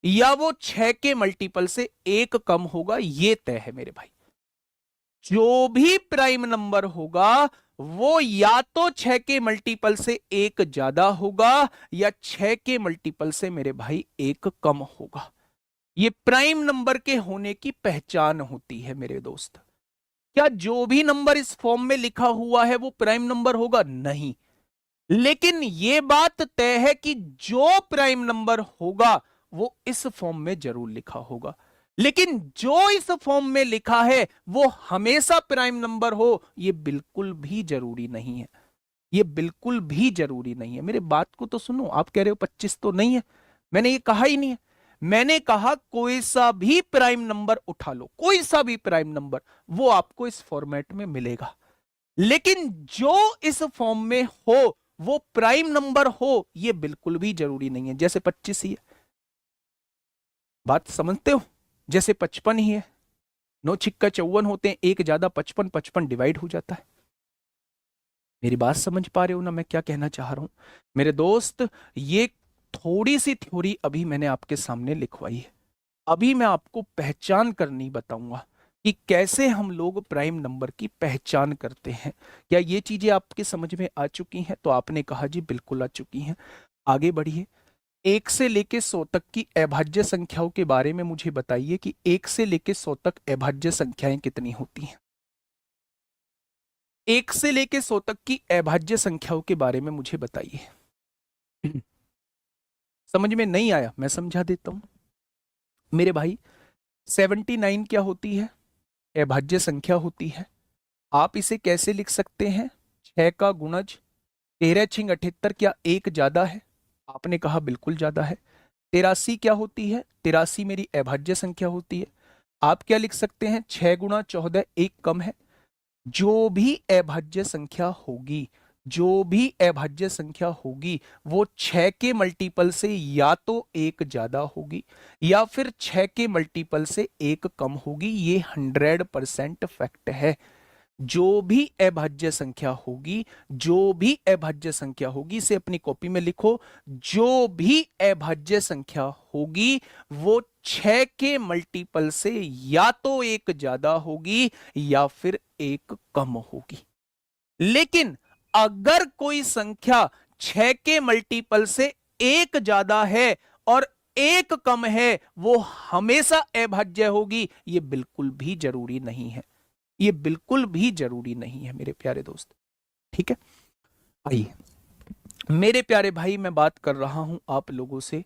या वो 6 के मल्टीपल से एक कम होगा, ये तय है मेरे भाई। जो भी प्राइम नंबर होगा वो या तो 6 के मल्टीपल से एक ज्यादा होगा, या 6 के मल्टीपल से मेरे भाई एक कम होगा। ये प्राइम नंबर के होने की पहचान होती है मेरे दोस्त। क्या जो भी नंबर इस फॉर्म में लिखा हुआ है वो प्राइम नंबर होगा? नहीं। लेकिन यह बात तय है कि जो प्राइम नंबर होगा वो इस फॉर्म में जरूर लिखा होगा। लेकिन जो इस फॉर्म में लिखा है वो हमेशा प्राइम नंबर हो, यह बिल्कुल भी जरूरी नहीं है। यह बिल्कुल भी जरूरी नहीं है। मेरे बात को तो सुनो। आप कह रहे हो 25 तो नहीं है, मैंने ये कहा ही नहीं है। मैंने कहा कोई सा भी प्राइम नंबर उठा लो, कोई सा भी प्राइम नंबर, वो आपको इस फॉर्मेट में मिलेगा। लेकिन जो इस फॉर्म में हो वो प्राइम नंबर हो, यह बिल्कुल भी जरूरी नहीं है। जैसे 25 ही है, बात समझते हो? जैसे 55 ही है, 9 छिक्का 54 होते हैं, एक ज्यादा 55, 55 डिवाइड हो जाता है। मेरी बात समझ पा रहे हो ना मैं क्या कहना चाह रहा हूं? मेरे दोस्त, ये थोड़ी सी थ्योरी अभी मैंने आपके सामने लिखवाई है। अभी मैं आपको पहचान करनी बताऊंगा कि कैसे हम लोग प्राइम नंबर की पहचान करते हैं। क्या ये चीजें आपके समझ में आ चुकी हैं? तो आपने कहा जी बिल्कुल आ चुकी हैं। आगे बढ़िए। 1 से लेके 100 तक की अभाज्य संख्याओं के बारे में मुझे बताइए कि 1 से लेके 100 तक अभाज्य संख्याएं कितनी होती हैं? 1 से लेके 100 तक की अभाज्य संख्याओं के बारे में मुझे बताइए। समझ में नहीं आया? मैं समझा देता हूं मेरे भाई। 79 क्या होती है? अभाज्य संख्या होती है। आप इसे कैसे लिख सकते हैं? 6 का गुणज 13 छिंग 78, क्या एक ज्यादा है? आपने कहा बिल्कुल ज्यादा है। 83 क्या होती है? 83 मेरी अभाज्य संख्या होती है। आप क्या लिख सकते हैं? 6 गुणा 14 एक कम है। जो भी अभाज्य संख्या होगी, जो भी अभाज्य संख्या होगी, वो 6 के मल्टीपल से या तो एक ज्यादा होगी, या फिर 6 के मल्टीपल से एक कम होगी। ये 100% फैक्ट है। जो भी अभाज्य संख्या होगी, जो भी अभाज्य संख्या होगी, इसे अपनी कॉपी में लिखो। जो भी अभाज्य संख्या होगी वो 6 के मल्टीपल से या तो एक ज्यादा होगी, या फिर एक कम होगी। लेकिन अगर कोई संख्या 6 के मल्टीपल से एक ज्यादा है और एक कम है, वो हमेशा अभाज्य होगी। ये बिल्कुल भी जरूरी नहीं है। ये बिल्कुल भी जरूरी नहीं है मेरे प्यारे दोस्त। ठीक है, आइए मेरे प्यारे भाई, मैं बात कर रहा हूं आप लोगों से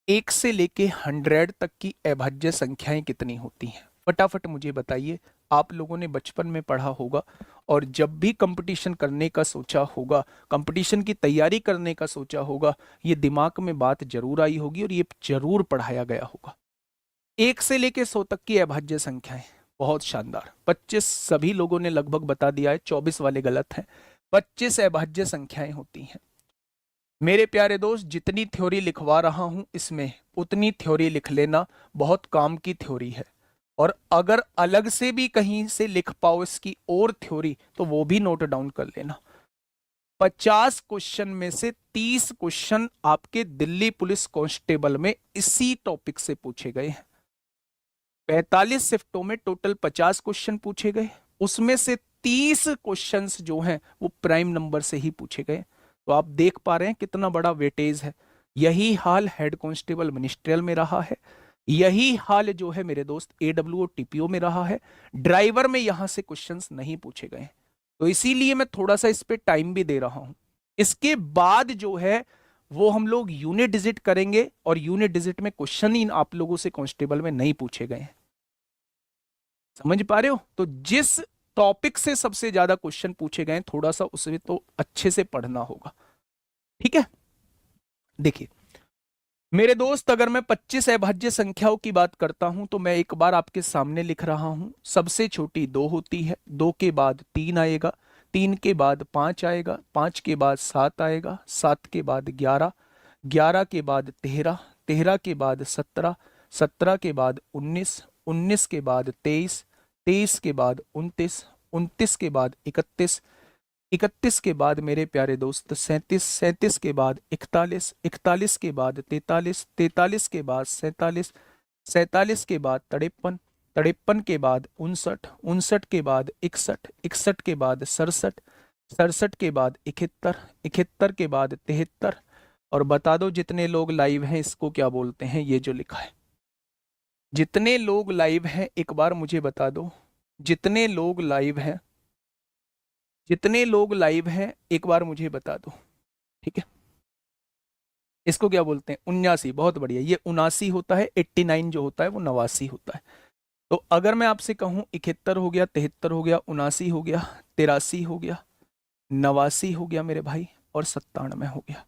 1 से लेके 100 तक की अभाज्य संख्याएं कितनी होती हैं। फटाफट मुझे बताइए। आप लोगों ने बचपन में पढ़ा होगा, और जब भी कंपटीशन करने का सोचा होगा, कंपटीशन की तैयारी करने का सोचा होगा, ये दिमाग में बात जरूर आई होगी और ये जरूर पढ़ाया गया होगा। 1 से लेके 100 तक की अभाज्य संख्याएं, बहुत शानदार। 25 सभी लोगों ने लगभग बता दिया है, 24 वाले गलत हैं। 25 अभाज्य संख्याएं होती हैं। मेरे प्यारे दोस्त, जितनी थ्योरी लिखवा रहा हूं इसमें उतनी थ्योरी लिख लेना, बहुत काम की थ्योरी है। और अगर अलग से भी कहीं से लिख पाओ इसकी और थ्योरी, तो वो भी नोट डाउन कर लेना। 50 क्वेश्चन में से 30 क्वेश्चन आपके दिल्ली पुलिस कांस्टेबल में इसी टॉपिक से पूछे गए हैं। 45 शिफ्टों में टोटल 50 क्वेश्चन पूछे गए, उसमें से 30 क्वेश्चंस जो हैं वो प्राइम नंबर से ही पूछे गए। तो आप देख पा रहे हैं कितना बड़ा वेटेज है। यही हाल हेड कांस्टेबल मिनिस्ट्रियल में रहा है, यही हाल जो है मेरे दोस्त एडब्ल्यूओ टीपीओ में रहा है। ड्राइवर में यहां से क्वेश्चंस नहीं पूछे गए, तो इसीलिए मैं थोड़ा सा इस पे टाइम भी दे रहा हूं। इसके बाद जो है वो हम लोग यूनिट डिजिट करेंगे, और यूनिट डिजिट में क्वेश्चन ही आप लोगों से कांस्टेबल में नहीं पूछे गए हैं। समझ पा रहे हो? तो जिस टॉपिक से सबसे ज्यादा क्वेश्चन पूछे गए थोड़ा सा उसे तो अच्छे से पढ़ना होगा। ठीक है, देखिए मेरे दोस्त, अगर मैं 25 अभाज्य संख्याओं की बात करता हूं तो मैं एक बार आपके सामने लिख रहा हूं। सबसे छोटी 2 होती है, 2 के बाद 3 आएगा, 3 के बाद 5 आएगा, 5 के बाद 7 आएगा, 7 के बाद 11, 11 के बाद 13, 13 के बाद 17, 17 के बाद 19, 19 के बाद 23, 23 के बाद 29, 29 के बाद 31, 31 के बाद मेरे प्यारे दोस्त 37, 37 के बाद 41, 41 के बाद 43, 43 के बाद 47, 47 के बाद 53, 53 के बाद 59, 59 के बाद 61, 61 के बाद 67, 67 के बाद 71, 71 के बाद 73। और बता दो जितने लोग लाइव हैं इसको क्या बोलते हैं, ये जो लिखा है। जितने लोग लाइव हैं एक बार मुझे बता दो, जितने लोग लाइव हैं, जितने लोग लाइव हैं एक बार मुझे बता दो। ठीक है, इसको क्या बोलते हैं? 79। बहुत बढ़िया, ये 79 होता है। 89 जो होता है वो 89 होता है। तो अगर मैं आपसे कहूं 71 हो गया, 73 हो गया, 79 हो गया, 83 हो गया, 89 हो गया मेरे भाई, और 97 हो गया।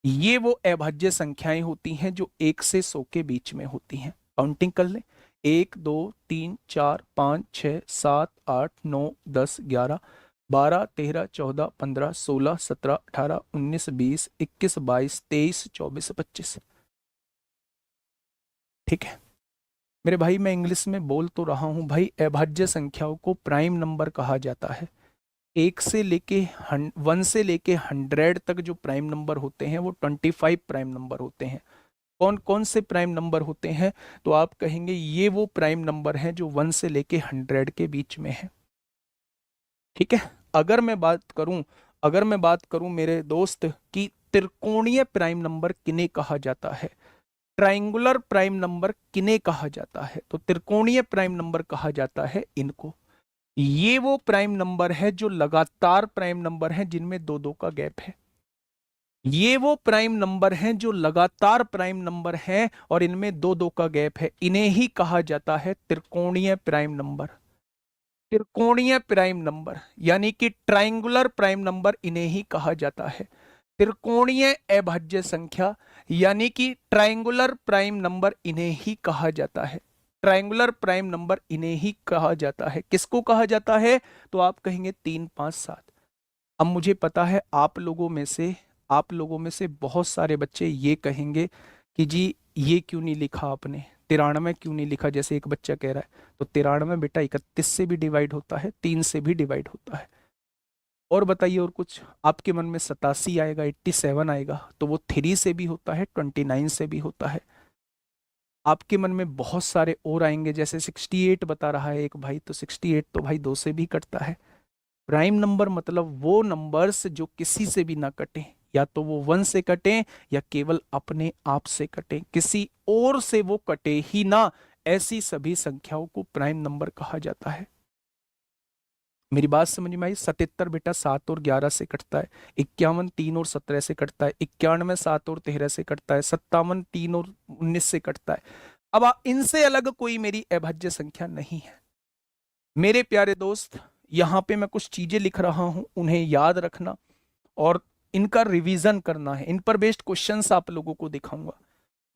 ये वो अभाज्य संख्याएं होती हैं जो 1 से 100 के बीच में होती हैं। काउंटिंग कर लें, 1 2 3 4 5 6 7 8 9 10 11 12 13 14 15 16 17 18 19 20 21 22 23 24 25। ठीक है मेरे भाई, मैं इंग्लिश में बोल तो रहा हूं भाई, अभाज्य संख्याओं को प्राइम नंबर कहा जाता है। 1 से लेके 1 से लेके 100 तक जो प्राइम नंबर होते हैं वो 25 प्राइम नंबर होते हैं। कौन कौन से प्राइम नंबर होते हैं? तो आप कहेंगे ये वो प्राइम नंबर हैं जो 1 से लेके 100 के बीच में है। ठीक है, अगर मैं बात करूं मेरे दोस्त कि त्रिकोणीय प्राइम नंबर किन्हें कहा जाता है, ट्राइंगुलर प्राइम नंबर किन्हें कहा जाता है, तो त्रिकोणीय प्राइम नंबर कहा जाता है इनको। ये वो प्राइम नंबर है जो लगातार प्राइम नंबर है जिनमें 2-2 का गैप है। ये वो प्राइम नंबर हैं जो लगातार प्राइम नंबर हैं और इनमें 2-2 का गैप है। इन्हें ही कहा जाता है त्रिकोणीय प्राइम नंबर। त्रिकोणीय प्राइम नंबर यानी कि ट्राइंगुलर प्राइम नंबर इन्हें ही कहा जाता है। त्रिकोणीय अभाज्य संख्या यानी कि ट्राइंगुलर प्राइम नंबर इन्हें ही कहा जाता है। ट्राइंगुलर प्राइम नंबर इन्हें ही कहा जाता है। किसको कहा जाता है? तो आप कहेंगे 3 5 7। अब मुझे पता है आप लोगों में से बहुत सारे बच्चे ये कहेंगे कि जी ये क्यों नहीं लिखा आपने, 93 क्यों नहीं लिखा, जैसे एक बच्चा कह रहा है। तो 93 बेटा 31 से भी डिवाइड होता है, 3 से भी डिवाइड होता है। और बताइए और कुछ आपके मन में? 87 आएगा, 87 आएगा, तो वो 3 से भी होता है, 29 से भी होता है। आपके मन में बहुत सारे और आएंगे, जैसे 68 बता रहा है एक भाई, तो 68 तो भाई 2 से भी कटता है। प्राइम नंबर मतलब वो नंबर्स जो किसी से भी ना कटे, या तो वो 1 से कटे या केवल अपने आप से कटे, किसी और से वो कटे ही ना, ऐसी सभी संख्याओं को प्राइम नंबर कहा जाता है। मेरी बात समझ में आई? 77 बेटा 7 और 11 से कटता है, 51 3 और 17 से कटता है, 91 7 और 13 से कटता है, 57 3 और 19 से कटता है। अब इनसे अलग कोई मेरी अभाज्य संख्या नहीं है। मेरे प्यारे दोस्त, यहाँ पे मैं कुछ चीजें लिख रहा हूं, उन्हें याद रखना और इनका रिवीजन करना है। इन पर बेस्ड क्वेश्चंस आप लोगों को दिखाऊंगा।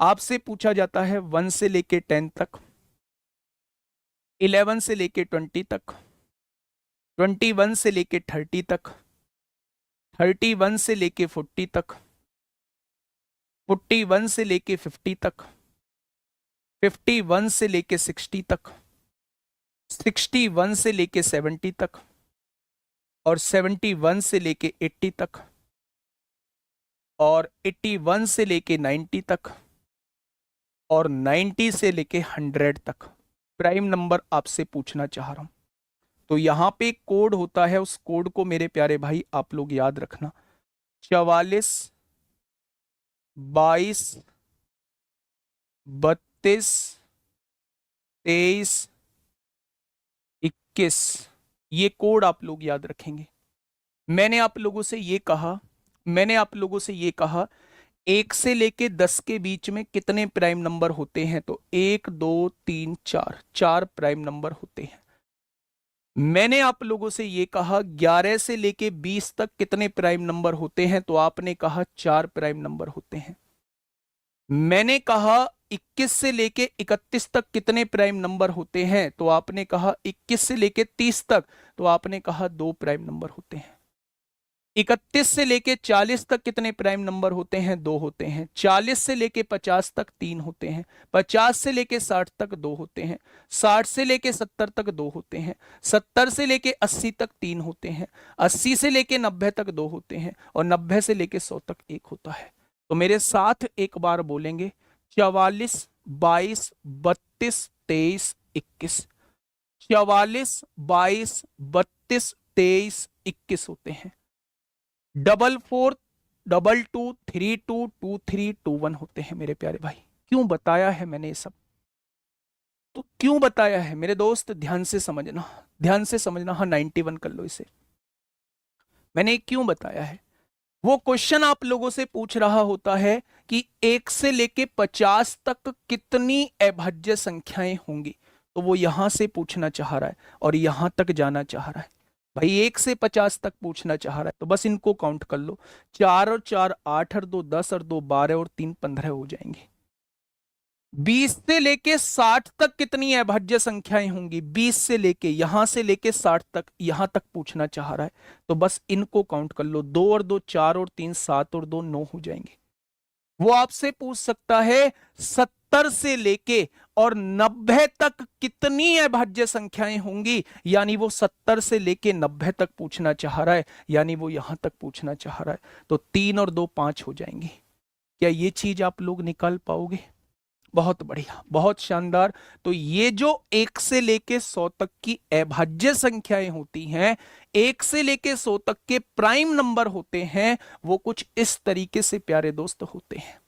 आपसे पूछा जाता है 1 से लेके 10 तक, 11 से लेके 20 तक, 21 से लेके 30 तक, 31 से लेके 40 तक, 41 से लेके 50 तक, 51 से लेके 60 तक, 61 से लेके 70 तक, और 71 से लेके 80 तक, और 81 से लेके 90 तक, और 90 से लेके 100 तक प्राइम नंबर आपसे पूछना चाह रहा हूं। तो यहां पे एक कोड होता है, उस कोड को मेरे प्यारे भाई आप लोग याद रखना। 44, 22, 32, 23, 21, ये कोड आप लोग याद रखेंगे। मैंने आप लोगों से ये कहा 1 से लेके 10 के बीच में कितने प्राइम नंबर होते हैं, तो 1 2 3 4, 4 प्राइम नंबर होते हैं। मैंने आप लोगों से ये कहा 11 से लेके 20 तक कितने प्राइम नंबर होते हैं, तो आपने कहा 4 प्राइम नंबर होते हैं। मैंने कहा 21 से लेके 31 तक कितने प्राइम नंबर होते हैं, तो आपने कहा 21 से लेके 30 तक, तो आपने कहा 2 प्राइम नंबर होते हैं। 31 से लेके 40 तक कितने प्राइम नंबर होते हैं, 2 होते हैं। 40 से लेके 50 तक 3 होते हैं। 50 से लेके 60 तक 2 होते हैं। 60 से लेके 70 तक 2 होते हैं। 70 से लेके 80 तक 3 होते हैं। 80 से लेके 90 तक 2 होते हैं, और 90 से लेके 100 तक 1 होता है। तो मेरे साथ एक बार बोलेंगे 44, 22, 32, 23, 21। 44, 22, 32, 23, 21 होते हैं। 44, 22, 32, 23, 21 होते हैं मेरे प्यारे भाई। क्यों बताया है मैंने ये सब? तो क्यों बताया है मेरे दोस्त, ध्यान से समझना, ध्यान से समझना। हाँ 91 कर लो इसे। मैंने क्यों बताया है? वो क्वेश्चन आप लोगों से पूछ रहा होता है कि 1 से लेके 50 तक कितनी अभाज्य संख्याएं होंगी, तो वो यहां से पूछना चाह रहा है और यहां तक जाना चाह रहा है। भाई 1 से 50 तक पूछना चाह रहा है, तो बस इनको काउंट कर लो। 4 और 4 8, और 2 10, और 2 12, और 3 15 हो जाएंगे। 20 से लेके 60 तक कितनी अभाज्य संख्याएं होंगी? 20 से लेके, यहां से लेके 60 तक, यहां तक पूछना चाह रहा है, तो बस इनको काउंट कर लो। 2 और 2 4, और 3 7, और 2 9 हो जाएंगे। वो आपसे पूछ सकता है 70 से लेके और 90 तक कितनी अभाज्य संख्याएं होंगी, यानी वो 70 से लेके 90 तक पूछना चाह रहा है, यानी वो यहां तक पूछना चाह रहा है। तो 3 और 2 5 हो जाएंगे। क्या ये चीज आप लोग निकाल पाओगे? बहुत बढ़िया, बहुत शानदार। तो ये जो 1 से लेके 100 तक की अभाज्य संख्याएं होती हैं, 1 से लेके 100 तक के प्राइम नंबर होते हैं, वो कुछ इस तरीके से प्यारे दोस्त होते हैं।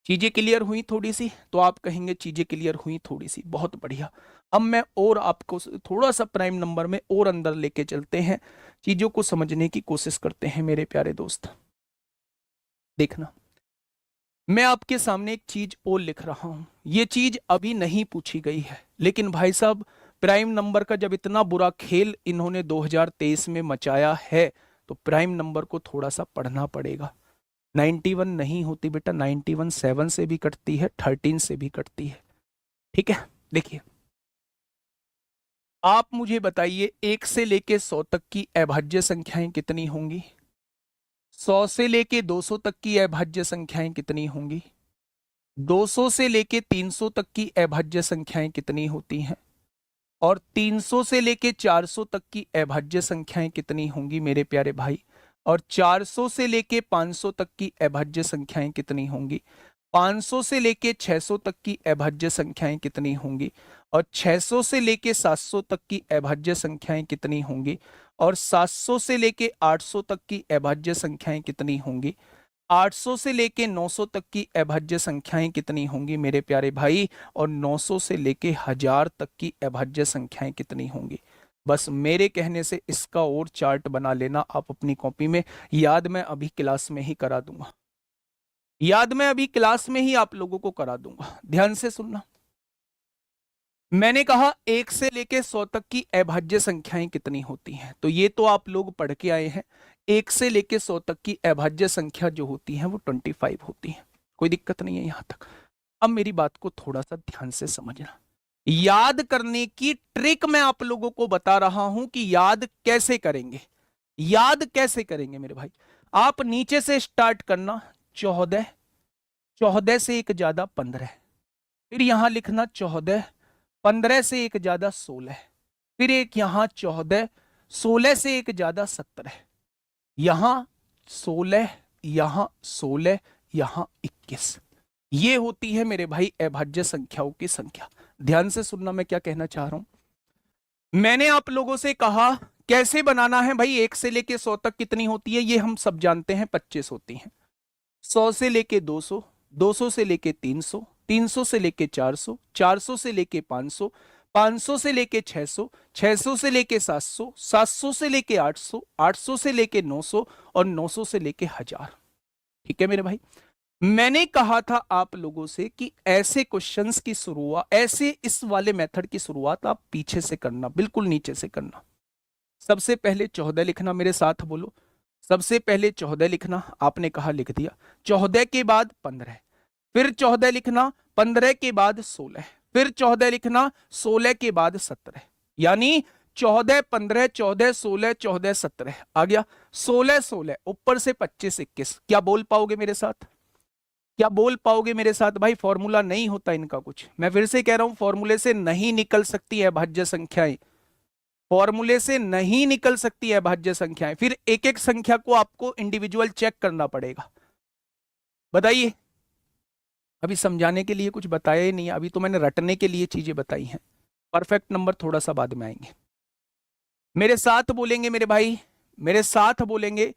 चीजें क्लियर हुई थोड़ी सी? तो आप कहेंगे चीजें क्लियर हुई थोड़ी सी, बहुत बढ़िया। अब मैं और आपको थोड़ा सा प्राइम नंबर में और अंदर लेके चलते हैं, चीजों को समझने की कोशिश करते हैं मेरे प्यारे दोस्त। देखना, मैं आपके सामने एक चीज और लिख रहा हूं। ये चीज अभी नहीं पूछी गई है, लेकिन भाई साहब प्राइम नंबर का जब इतना बुरा खेल इन्होंने 2023 में मचाया है, तो प्राइम नंबर को थोड़ा सा पढ़ना पड़ेगा। 91 नहीं होती बेटा, 91 7 से भी कटती है, 13 से भी कटती है। ठीक है, देखिए आप मुझे बताइए 1 से लेके 100 तक की अभाज्य संख्याएं कितनी होंगी? 100 से लेके 200 तक की अभाज्य संख्याएं कितनी होंगी? 200 से लेके 300 तक की अभाज्य संख्याएं कितनी होती हैं? और 300 से लेके 400 तक की अभाज्य संख्याएं कितनी होंगी मेरे प्यारे भाई? और 400 से लेके 500 तक की अभाज्य संख्याएं कितनी होंगी? 500 से लेके 600 तक की अभाज्य संख्याएं कितनी होंगी? और 600 से लेके 700 तक की अभाज्य संख्याएं कितनी होंगी? और 700 से लेके 800 तक की अभाज्य संख्याएं कितनी होंगी? 800 से लेके 900 तक की अभाज्य संख्याएं कितनी होंगी मेरे प्यारे भाई? और 900 से लेके 1000 तक की अभाज्य संख्याएं कितनी होंगी? बस मेरे कहने से इसका और चार्ट बना लेना आप अपनी कॉपी में। याद मैं अभी क्लास में ही करा दूंगा, याद मैं अभी क्लास में ही आप लोगों को करा दूंगा। ध्यान से सुनना, मैंने कहा 1 से लेके 100 तक की अभाज्य संख्याएं कितनी होती हैं, तो ये तो आप लोग पढ़ के आए हैं। 1 से लेके 100 तक की अभाज्य संख्या जो होती है वो 25 होती है। कोई दिक्कत नहीं है यहां तक। अब मेरी बात को थोड़ा सा ध्यान से समझना। याद करने की ट्रिक मैं आप लोगों को बता रहा हूं कि याद कैसे करेंगे। याद कैसे करेंगे मेरे भाई? आप नीचे से स्टार्ट करना। 14, 14 से एक ज्यादा 15, फिर यहां लिखना 14, 15 से एक ज्यादा 16, फिर एक यहां 14, 16 से एक ज्यादा 17, यहां 16, यहां 16, यहां 21। ये होती है मेरे भाई अभाज्य संख्याओं की संख्या। ध्यान से सुनना मैं क्या कहना चाह रहा हूं। मैंने आप लोगों से कहा कैसे बनाना है भाई, 1 से लेके 100 तक कितनी होती है ये हम सब जानते हैं, 25 होती हैं। 100 से लेके 200, 200 से लेके 300, 300 से लेके 400, 400 से लेके 500, 500 से लेके 600, 600 से लेके 700, 700 से लेके 800, 800 से लेके 900 और 900 से लेके 1000। ठीक है मेरे भाई, मैंने कहा था आप लोगों से कि ऐसे क्वेश्चंस की शुरुआत, ऐसे इस वाले मेथड की शुरुआत आप पीछे से करना, बिल्कुल नीचे से करना। सबसे पहले 14 लिखना, मेरे साथ बोलो। सबसे पहले 14 लिखना, आपने कहा लिख दिया। 14 के बाद 15, फिर 14 लिखना, 15 के बाद 16, फिर 14 लिखना, 16 के बाद 17, यानी 14 15 14 16 14 17 आ गया। 16 16 ऊपर से 25 21। क्या बोल पाओगे मेरे साथ? क्या बोल पाओगे मेरे साथ भाई? फॉर्मूला नहीं होता इनका कुछ, मैं फिर से कह रहा हूं, फॉर्मूले से नहीं निकल सकती है भाज्य संख्याएं, फॉर्मूले से नहीं निकल सकती है भाज्य संख्याएं। फिर एक एक संख्या को आपको इंडिविजुअल चेक करना पड़ेगा। बताइए, अभी समझाने के लिए कुछ बताया ही नहीं है, अभी तो मैंने रटने के लिए चीजें बताई हैं। परफेक्ट नंबर थोड़ा सा बाद में आएंगे। मेरे साथ बोलेंगे मेरे भाई, मेरे साथ बोलेंगे।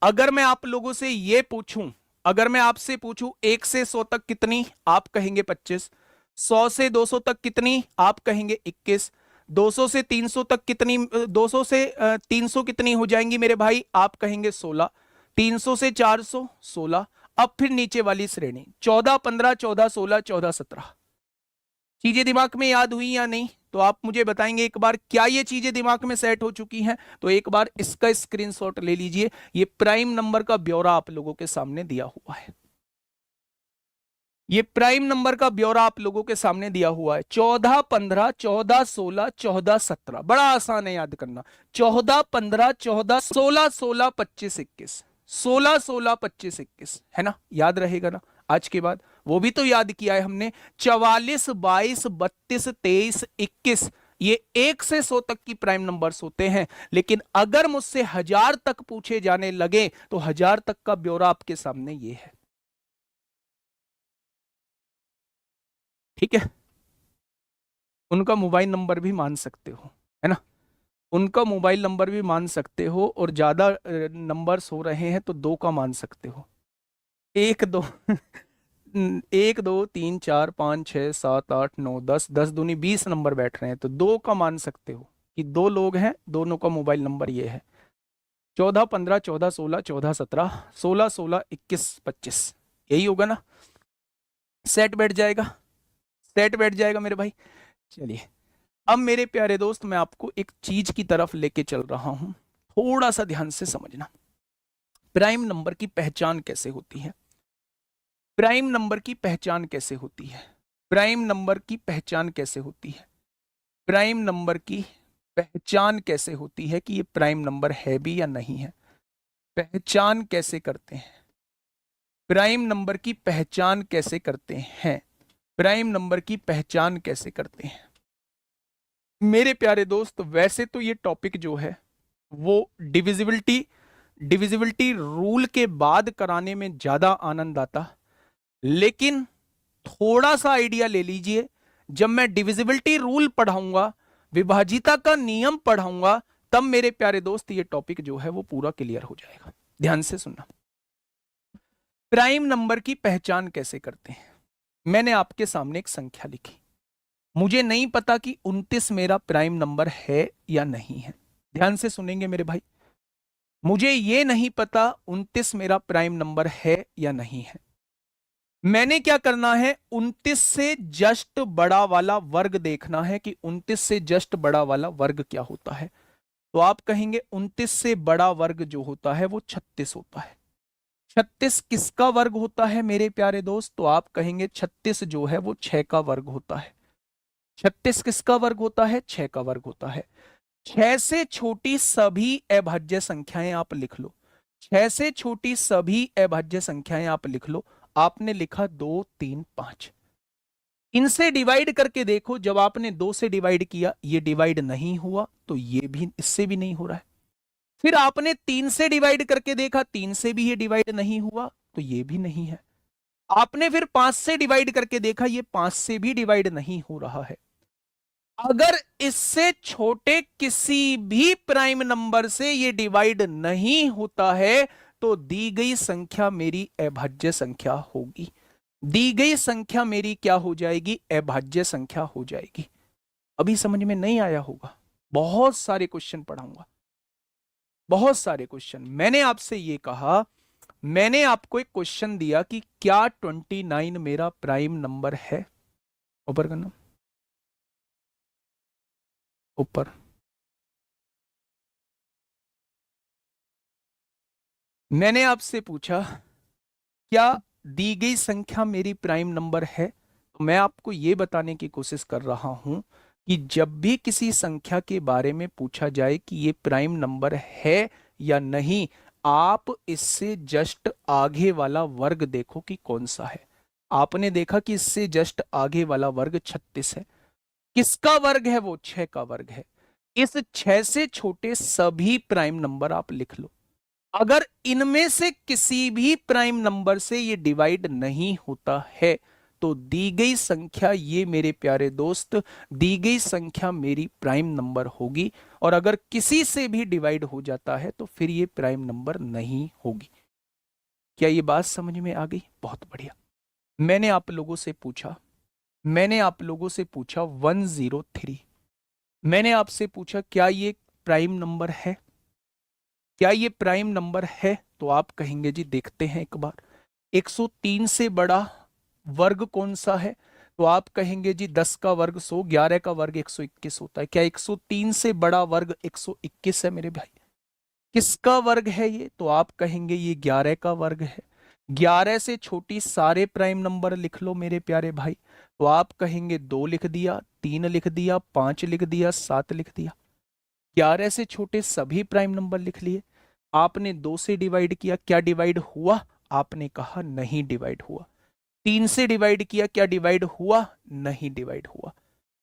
अगर मैं आप लोगों से ये पूछूं, अगर मैं आपसे पूछूं 1 से 100 तक कितनी, आप कहेंगे 25। 100 से 200 तक कितनी, आप कहेंगे 21। 200 से 300 तक कितनी, 200 से 300 कितनी हो जाएंगी मेरे भाई, आप कहेंगे 16। 300 से 400 16। अब फिर नीचे वाली श्रेणी 14 15 14 16 14 17। चीजें दिमाग में याद हुई या नहीं? तो आप मुझे बताएंगे एक बार, क्या ये चीजें दिमाग में सेट हो चुकी हैं? तो एक बार इसका स्क्रीनशॉट ले लीजिए। ये प्राइम नंबर का ब्यौरा आप लोगों के सामने दिया हुआ है, ये प्राइम नंबर का ब्यौरा आप लोगों के सामने दिया हुआ है। 14 15 14 16 14 17, बड़ा आसान है याद करना। 14 15 14 16 16 25 21, 16 16 25 21, है ना? याद रहेगा ना आज के बाद? वो भी तो याद किया है हमने। 44 22 32 23 21, ये 1 से 100 तक की प्राइम नंबर्स होते हैं। लेकिन अगर मुझसे 1000 तक पूछे जाने लगे तो 1000 तक का ब्यौरा आपके सामने ये है। ठीक है, उनका मोबाइल नंबर भी मान सकते हो, है ना? उनका मोबाइल नंबर भी मान सकते हो, और ज्यादा नंबर्स हो रहे हैं तो 2 का मान सकते हो। 1 2 1 2 3 4 5 6 7 8 9 10, 10 दूनी 20 नंबर बैठ रहे हैं, तो 2 का मान सकते हो कि 2 लोग हैं, दोनों का मोबाइल नंबर ये है। 14 15 14 16 14 17 16 16 21 25, यही होगा ना? सेट बैठ जाएगा, सेट बैठ जाएगा मेरे भाई। चलिए, अब मेरे प्यारे दोस्त मैं आपको एक चीज की तरफ लेके चल रहा हूं, थोड़ा सा ध्यान से समझना। प्राइम नंबर की पहचान कैसे होती है? प्राइम नंबर की पहचान कैसे होती है? प्राइम नंबर की पहचान कैसे होती है? प्राइम नंबर की पहचान कैसे होती है कि ये प्राइम नंबर है भी या नहीं है? पहचान कैसे करते हैं? प्राइम नंबर की पहचान कैसे करते हैं? प्राइम नंबर की पहचान कैसे करते हैं मेरे प्यारे दोस्त? वैसे तो ये टॉपिक जो है वो डिविजिबिलिटी डिविजिबिलिटी रूल के बाद कराने में ज्यादा आनंद आता, लेकिन थोड़ा सा आइडिया ले लीजिए, जब मैं डिविजिबिलिटी रूल पढ़ाऊंगा, विभाजिता का नियम पढ़ाऊंगा, तब मेरे प्यारे दोस्त ये टॉपिक जो है वो पूरा क्लियर हो जाएगा। ध्यान से सुनना। प्राइम नंबर की पहचान कैसे करते हैं? मैंने आपके सामने एक संख्या लिखी, मुझे नहीं पता कि 29 मेरा प्राइम नंबर है या नहीं है। ध्यान से सुनेंगे मेरे भाई, मुझे ये नहीं पता 29 मेरा प्राइम नंबर है या नहीं है। मैंने क्या करना है, 29 से जस्ट बड़ा वाला वर्ग देखना है कि 29 से जस्ट बड़ा वाला वर्ग क्या होता है। तो आप कहेंगे 29 से बड़ा वर्ग जो होता है वो 36 होता है। 36 किसका वर्ग होता है मेरे प्यारे दोस्त? तो आप कहेंगे 36 जो है वो 6 का वर्ग होता है। 36 किसका वर्ग होता है? 6 का वर्ग होता है। 6 से छोटी सभी अभाज्य संख्याएं आप लिख लो। 6 से छोटी सभी अभाज्य संख्याएं आप लिख लो। आपने लिखा 2 3 5। इनसे डिवाइड करके देखो, जब आपने 2 से डिवाइड किया ये डिवाइड नहीं हुआ, तो ये भी इससे भी नहीं हो रहा है। फिर आपने 3 से डिवाइड करके देखा, 3 से भी ये डिवाइड नहीं हुआ, तो ये भी नहीं है। आपने फिर 5 से डिवाइड करके देखा, ये 5 से भी डिवाइड नहीं हो रहा है। अगर इससे छोटे किसी भी प्राइम नंबर से ये डिवाइड नहीं होता है, तो दी गई संख्या मेरी अभाज्य संख्या होगी। दी गई संख्या मेरी क्या हो जाएगी? अभाज्य संख्या हो जाएगी। अभी समझ में नहीं आया होगा, बहुत सारे क्वेश्चन पढ़ाऊंगा, बहुत सारे क्वेश्चन। मैंने आपसे ये कहा, मैंने आपको एक क्वेश्चन दिया कि क्या 29 मेरा प्राइम नंबर है? ऊपर करना, ऊपर। मैंने आपसे पूछा क्या दी गई संख्या मेरी प्राइम नंबर है? तो मैं आपको यह बताने की कोशिश कर रहा हूं कि जब भी किसी संख्या के बारे में पूछा जाए कि ये प्राइम नंबर है या नहीं, आप इससे जस्ट आगे वाला वर्ग देखो कि कौन सा है। आपने देखा कि इससे जस्ट आगे वाला वर्ग 36 है। किसका वर्ग है? वो 6 का वर्ग है। इस 6 से छोटे सभी प्राइम नंबर आप लिख लो। अगर इनमें से किसी भी प्राइम नंबर से ये डिवाइड नहीं होता है, तो दी गई संख्या, ये मेरे प्यारे दोस्त, दी गई संख्या मेरी प्राइम नंबर होगी। और अगर किसी से भी डिवाइड हो जाता है तो फिर ये प्राइम नंबर नहीं होगी। क्या ये बात समझ में आ गई? बहुत बढ़िया। मैंने आप लोगों से पूछा, मैंने आप लोगों से पूछा 103, मैंने आपसे पूछा क्या ये प्राइम नंबर है? क्या ये प्राइम नंबर है? तो आप कहेंगे जी देखते हैं एक बार, 103 से बड़ा वर्ग कौन सा है? तो आप कहेंगे जी 10 का वर्ग 100, 11 का वर्ग 121 होता है। क्या 103 से बड़ा वर्ग 121 है मेरे भाई? किसका वर्ग है ये? तो आप कहेंगे ये 11 का वर्ग है। 11 से छोटी सारे प्राइम नंबर लिख लो मेरे प्यारे भाई। तो आप कहेंगे 2 लिख दिया, 3 लिख दिया, 5 लिख दिया, 7 लिख दिया। 11 से छोटे सभी प्राइम नंबर लिख लिए। आपने 2 से डिवाइड किया, क्या डिवाइड हुआ? आपने कहा नहीं डिवाइड हुआ। 3 से डिवाइड किया, क्या डिवाइड हुआ? नहीं डिवाइड हुआ।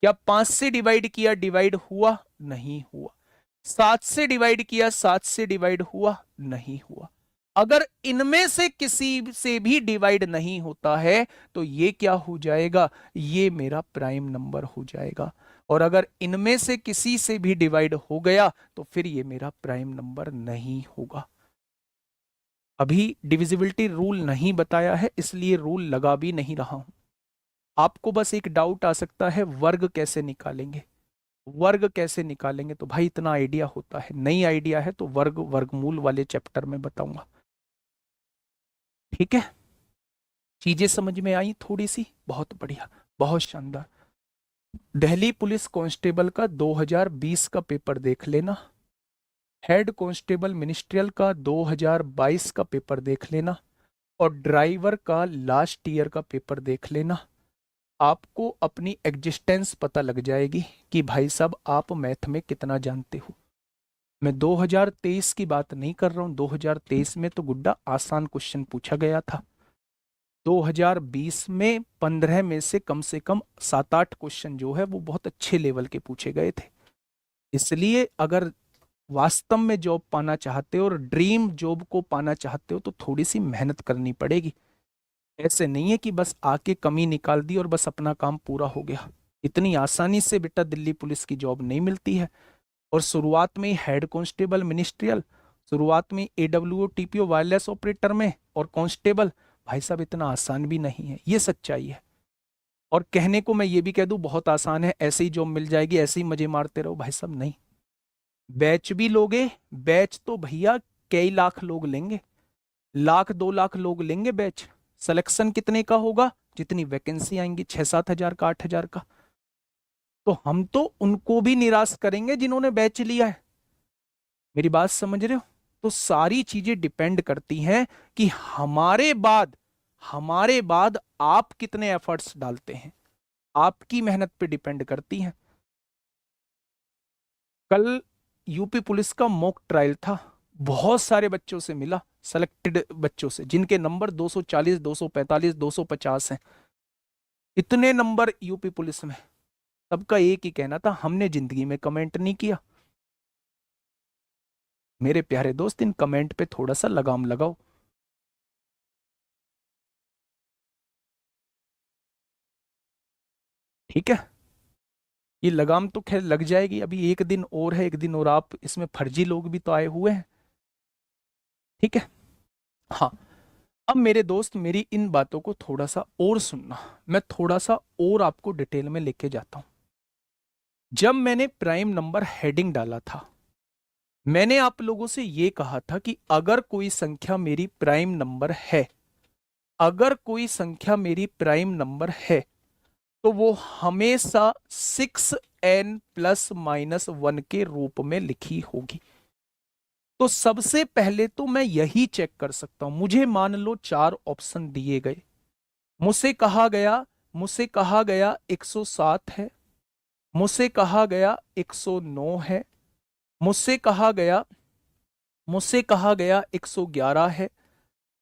क्या 5 से डिवाइड किया, डिवाइड हुआ? नहीं हुआ। 7 से डिवाइड किया, 7 से डिवाइड हुआ? नहीं हुआ। अगर इनमें से किसी से भी डिवाइड नहीं होता है, तो ये क्या हो जाएगा? ये मेरा प्राइम नंबर हो जाएगा। और अगर इनमें से किसी से भी डिवाइड हो गया, तो फिर ये मेरा प्राइम नंबर नहीं होगा। अभी डिविजिबिलिटी रूल नहीं बताया है, इसलिए रूल लगा भी नहीं रहा हूं। आपको बस एक डाउट आ सकता है, वर्ग कैसे निकालेंगे? वर्ग कैसे निकालेंगे? तो भाई इतना आइडिया होता है, नहीं आइडिया है तो वर्ग वर्गमूल वाले चैप्टर में बताऊंगा। ठीक है, चीजें समझ में आई थोड़ी सी? बहुत बढ़िया, बहुत शानदार। दिल्ली पुलिस कांस्टेबल का 2020 का पेपर देख लेना, हेड कांस्टेबल मिनिस्ट्रियल का 2022 का पेपर देख लेना, और ड्राइवर का लास्ट ईयर का पेपर देख लेना। आपको अपनी एग्जिस्टेंस पता लग जाएगी कि भाई साहब आप मैथ में कितना जानते हो। मैं 2023 की बात नहीं कर रहा हूं, 2023 में तो गुड्डा आसान क्वेश्चन पूछा गया था। 2020 में 15 में से कम 7-8 क्वेश्चन जो है वो बहुत अच्छे लेवल के पूछे गए थे। इसलिए अगर वास्तव में जॉब पाना चाहते हो और ड्रीम जॉब को पाना चाहते हो, तो थोड़ी सी मेहनत करनी पड़ेगी। ऐसे नहीं है कि बस आके कमी निकाल दी और बस अपना काम पूरा हो गया। इतनी आसानी से बेटा दिल्ली पुलिस की जॉब नहीं मिलती है। और शुरुआत में हेड कांस्टेबल मिनिस्ट्रियल, शुरुआत में एडब्ल्यूओ टीपीओ वायरलेस ऑपरेटर में और कांस्टेबल, भाई साहब इतना आसान भी नहीं है, ये सच्चाई है। और कहने को मैं ये भी कह दूं बहुत आसान है, ऐसे ही जॉब मिल जाएगी, ऐसे ही मजे मारते रहो, भाई साहब नहीं। बैच भी लोगे, बैच तो भैया कई लाख लोग लेंगे, 1 लाख 2 लाख लोग लेंगे बैच। सिलेक्शन कितने का होगा? जितनी वैकेंसी आएंगी, 6-7 हजार का, 8 हजार का। तो हम तो उनको भी निराश करेंगे जिन्होंने बैच लिया है। मेरी बात समझ रहे हो? तो सारी चीजें डिपेंड करती हैं कि हमारे बाद आप कितने एफर्ट्स डालते हैं, आपकी मेहनत पे डिपेंड करती हैं। कल यूपी पुलिस का मॉक ट्रायल था, बहुत सारे बच्चों से मिला, सेलेक्टेड बच्चों से जिनके नंबर 240, 245, 250 हैं। इतने नंबर यूपी पुलिस में। सबका एक ही कहना था, हमने जिंदगी में कमेंट नहीं किया। मेरे प्यारे दोस्त, इन कमेंट पे थोड़ा सा लगाम लगाओ। ठीक है, ये लगाम तो खैर लग जाएगी, अभी एक दिन और है, एक दिन और। आप इसमें फर्जी लोग भी तो आए हुए हैं। ठीक है, हाँ। अब मेरे दोस्त, मेरी इन बातों को थोड़ा सा और सुनना, मैं थोड़ा सा और आपको डिटेल में लेके जाता हूं। जब मैंने प्राइम नंबर हेडिंग डाला था, मैंने आप लोगों से यह कहा था कि अगर कोई संख्या मेरी प्राइम नंबर है, अगर कोई संख्या मेरी प्राइम नंबर है, तो वो हमेशा 6n ± 1 के रूप में लिखी होगी। तो सबसे पहले तो मैं यही चेक कर सकता हूं, मुझे मान लो 4 ऑप्शन दिए गए, मुझसे कहा गया 107 है, मुझसे कहा गया 109 है, मुझसे कहा गया 111 है,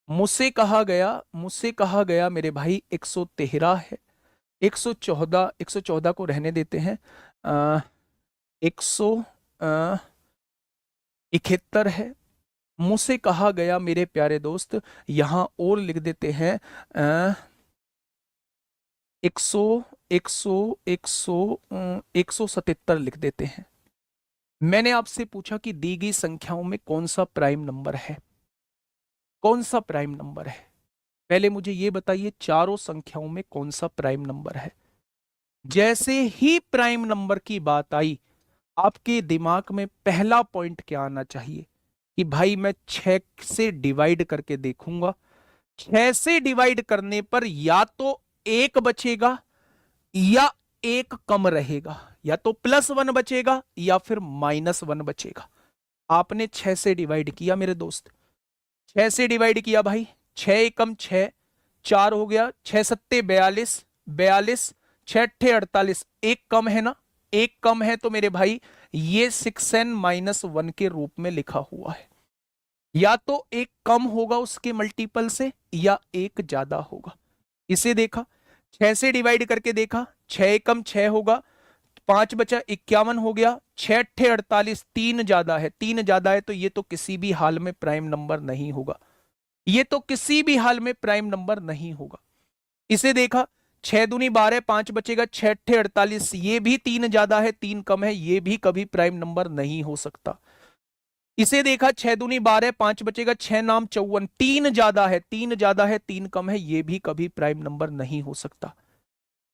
मुझसे कहा गया मेरे भाई 113 है, 114 को रहने देते हैं, 171 है, मुझसे कहा गया मेरे प्यारे दोस्त, यहां और लिख देते हैं, 100 100 177 लिख देते हैं। मैंने आपसे पूछा कि दी गई संख्याओं में कौन सा प्राइम नंबर है, कौन सा प्राइम नंबर है। पहले मुझे यह बताइए, चारों संख्याओं में कौन सा प्राइम नंबर है। जैसे ही प्राइम नंबर की बात आई, आपके दिमाग में पहला पॉइंट क्या आना चाहिए कि भाई मैं 6 से डिवाइड करके देखूंगा, 6 से डिवाइड करने पर या तो एक बचेगा या एक कम रहेगा, या तो +1 बचेगा या फिर -1 बचेगा। आपने 6 से डिवाइड किया मेरे दोस्त, 6 से डिवाइड किया भाई, 6 एकम 6, 4 हो गया, 6 सत्ते 42, 42, 6 अट्ठे 48, एक कम है ना, एक कम है, तो मेरे भाई ये 6n - 1 के रूप में लिखा हुआ है। या तो एक कम होगा उसके मल्टीपल से या एक ज्यादा होगा। इसे देखा, 6 से डिवाइड करके देखा, 6 एकम 6 होगा, 5 बचा 51 हो गया, 6 अट्ठे 48, 3 ज्यादा है, 3 ज्यादा है, तो ये तो किसी भी हाल में प्राइम नंबर नहीं होगा, ये तो किसी भी हाल में प्राइम नंबर नहीं होगा। इसे देखा, 6 दूनी 12, 5 बचेगा, 6 अट्ठे 48, ये भी 3 ज्यादा है, 3 कम है, ये भी कभी प्राइम नंबर नहीं हो सकता। इसे देखा, 6 दूनी 12, 5 बचेगा, 6 नाम 54, 3 ज्यादा है, 3 ज्यादा है, 3 कम है, ये भी कभी प्राइम नंबर नहीं हो सकता।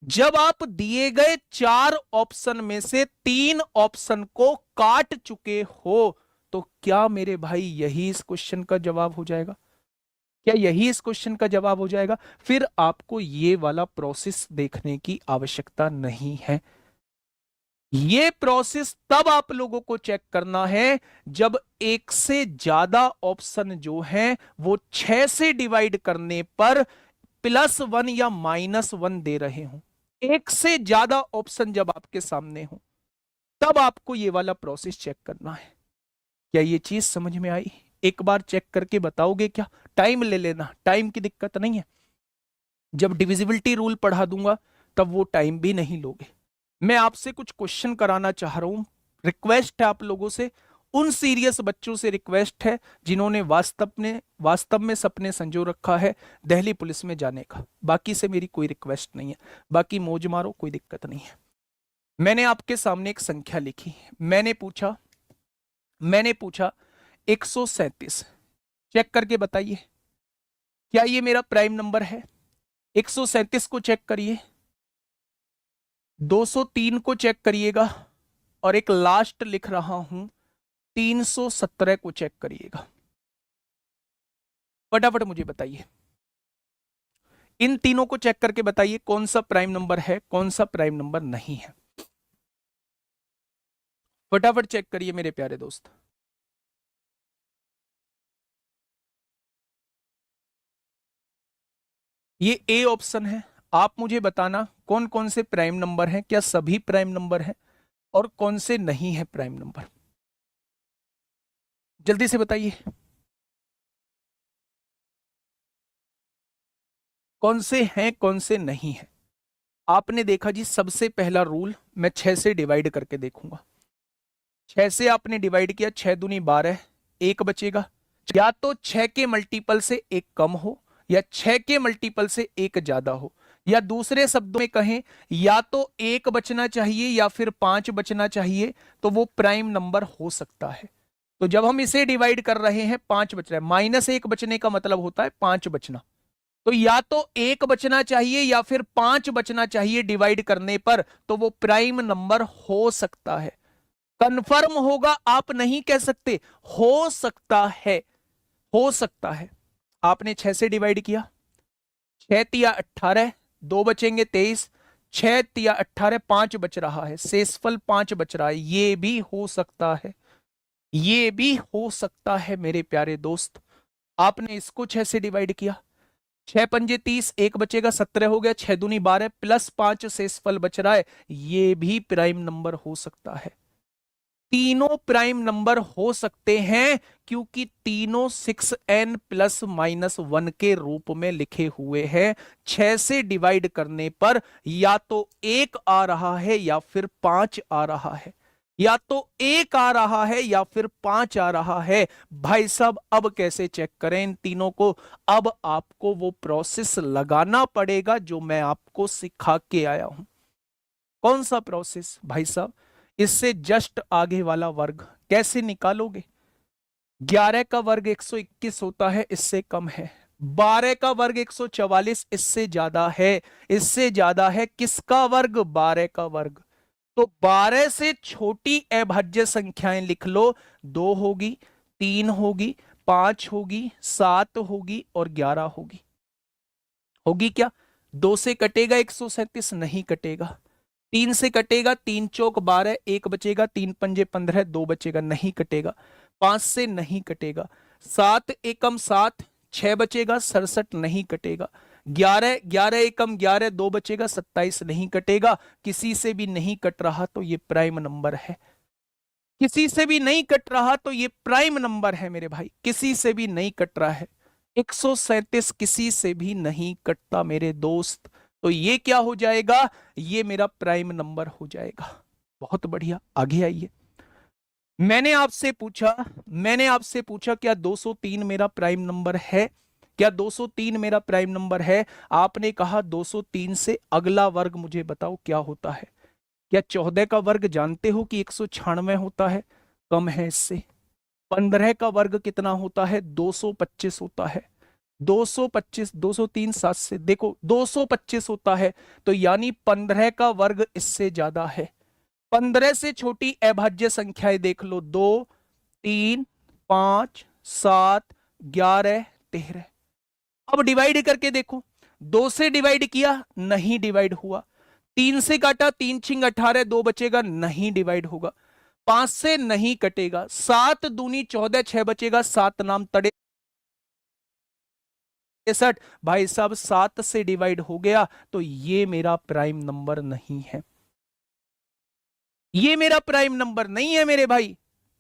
जब आप दिए गए 4 ऑप्शन में से 3 ऑप्शन को काट चुके हो, तो क्या मेरे भाई यही इस क्वेश्चन का जवाब हो जाएगा? क्या यही इस क्वेश्चन का जवाब हो जाएगा? फिर आपको ये वाला प्रोसेस देखने की आवश्यकता नहीं है। ये प्रोसेस तब आप लोगों को चेक करना है जब एक से ज्यादा ऑप्शन जो हैं वो 6 से डिवाइड करने पर +1 या -1 दे रहे हो। एक से ज्यादा ऑप्शन जब आपके सामने हो, तब आपको ये वाला प्रोसेस चेक करना है। क्या ये चीज समझ में आई? एक बार चेक करके बताओगे क्या? टाइम ले लेना, टाइम की दिक्कत नहीं है। जब डिविजिबिलिटी रूल पढ़ा दूंगा तब वो टाइम भी नहीं लोगे। मैं आपसे कुछ क्वेश्चन कराना चाह रहा हूं, रिक्वेस्ट है आप लोगों से, उन सीरियस बच्चों से रिक्वेस्ट है जिन्होंने वास्तव में सपने संजो रखा है दिल्ली पुलिस में जाने का। बाकी से मेरी कोई रिक्वेस्ट नहीं है, बाकी मौज मारो, कोई दिक्कत नहीं है। मैंने आपके सामने एक संख्या लिखी, मैंने पूछा 137, चेक करके बताइए क्या ये मेरा प्राइम नंबर है। 137 को चेक करिए, 203 को चेक करिएगा, और एक लास्ट लिख रहा हूं 317 को चेक करिएगा। फटाफट मुझे बताइए, इन तीनों को चेक करके बताइए कौन सा प्राइम नंबर है, कौन सा प्राइम नंबर नहीं है। फटाफट चेक करिए मेरे प्यारे दोस्त। ये ए ऑप्शन है। आप मुझे बताना कौन कौन से प्राइम नंबर हैं, क्या सभी प्राइम नंबर हैं, और कौन से नहीं है प्राइम नंबर। जल्दी से बताइए कौन से हैं, कौन से नहीं है। आपने देखा जी, सबसे पहला रूल, मैं 6 से डिवाइड करके देखूंगा। 6 से आपने डिवाइड किया, 6 दूनी 12, एक बचेगा। या तो 6 के मल्टीपल से एक कम हो, या 6 के मल्टीपल से एक ज्यादा हो, या दूसरे शब्दों में कहें, या तो एक बचना चाहिए या फिर 5 बचना चाहिए, तो वो प्राइम नंबर हो सकता है। तो जब हम इसे डिवाइड कर रहे हैं, 5 बच रहा है, माइनस एक बचने का मतलब होता है 5 बचना। तो या तो एक बचना चाहिए या फिर 5 बचना चाहिए डिवाइड करने पर, तो वो प्राइम नंबर हो सकता है। कंफर्म होगा आप नहीं कह सकते, हो सकता है, हो सकता है। आपने 6 से डिवाइड किया, 6 तिया 18, 2 बचेंगे 23, 6 तिया 18, 5 बच रहा है, शेषफल 5 बच रहा है। ये भी हो सकता है, ये भी हो सकता है मेरे प्यारे दोस्त। आपने इसको 6 से डिवाइड किया, 6 पंजे 30, एक बचेगा 17 हो गया, 6 दूनी 12 प्लस 5 शेषफल बच रहा है, ये भी प्राइम नंबर हो सकता है। तीनों प्राइम नंबर हो सकते हैं क्योंकि तीनों 6n प्लस माइनस 1 के रूप में लिखे हुए हैं। 6 से डिवाइड करने पर या तो 1 आ रहा है या फिर 5 आ रहा है, या तो 1 आ रहा है या फिर 5 आ रहा है। भाई साहब, अब कैसे चेक करें इन तीनों को? अब आपको वो प्रोसेस लगाना पड़ेगा जो मैं आपको सिखा के आया हूं। कौन सा प्रोसेस भाई साहब? इससे जस्ट आगे वाला वर्ग कैसे निकालोगे? 11 का वर्ग 121 होता है, इससे कम है। 12 का वर्ग 144, इससे ज्यादा है। इससे ज्यादा है किसका वर्ग? 12 का वर्ग। तो 12 से छोटी अभाज्य संख्याएं लिख लो। 2 होगी, 3 होगी, 5 होगी, 7 होगी और 11 होगी। होगी क्या? 2 से कटेगा 137? नहीं कटेगा। 3 से कटेगा, 3 चौक 12, एक बचेगा, 3 पंजे 15, 2 बचेगा, नहीं कटेगा। 5 से नहीं कटेगा। 7 एकम 7, 6 बचेगा, 67 नहीं कटेगा। 11, 11 एकम 11, 2 बचेगा, 27 नहीं कटेगा। किसी से भी नहीं कट रहा तो ये प्राइम नंबर है। किसी से भी नहीं कट रहा तो ये प्राइम नंबर है मेरे भाई, किसी से भी नहीं कट रहा है। 137 किसी से भी नहीं कटता मेरे दोस्त। तो ये क्या हो जाएगा? ये मेरा प्राइम नंबर हो जाएगा। बहुत बढ़िया, आगे आइए। मैंने आपसे पूछा क्या 203 मेरा प्राइम नंबर है? क्या 203 मेरा प्राइम नंबर है? आपने कहा 203 से अगला वर्ग मुझे बताओ क्या होता है। क्या 14 का वर्ग जानते हो कि 196 होता है? कम है इससे। 15 का वर्ग कितना होता है? 225 होता है। 225, 203 7 से देखो 225 होता है। तो यानी 15 का वर्ग इससे ज्यादा है। 15 से छोटी अभाज्य संख्याएं देख लो, 2, 3, 5, 7, 11, 13। अब डिवाइड करके देखो। 2 से डिवाइड किया, नहीं डिवाइड हुआ। 3 से काटा, 3 छिंग 18, 2 बचेगा, नहीं डिवाइड होगा। 5 से नहीं कटेगा। 7 दूनी 14, 6 बचेगा, 7 नाम तड़े 63। भाई साहब 7 से डिवाइड हो गया, तो ये मेरा प्राइम नंबर नहीं है। ये मेरा प्राइम नंबर नहीं है मेरे भाई।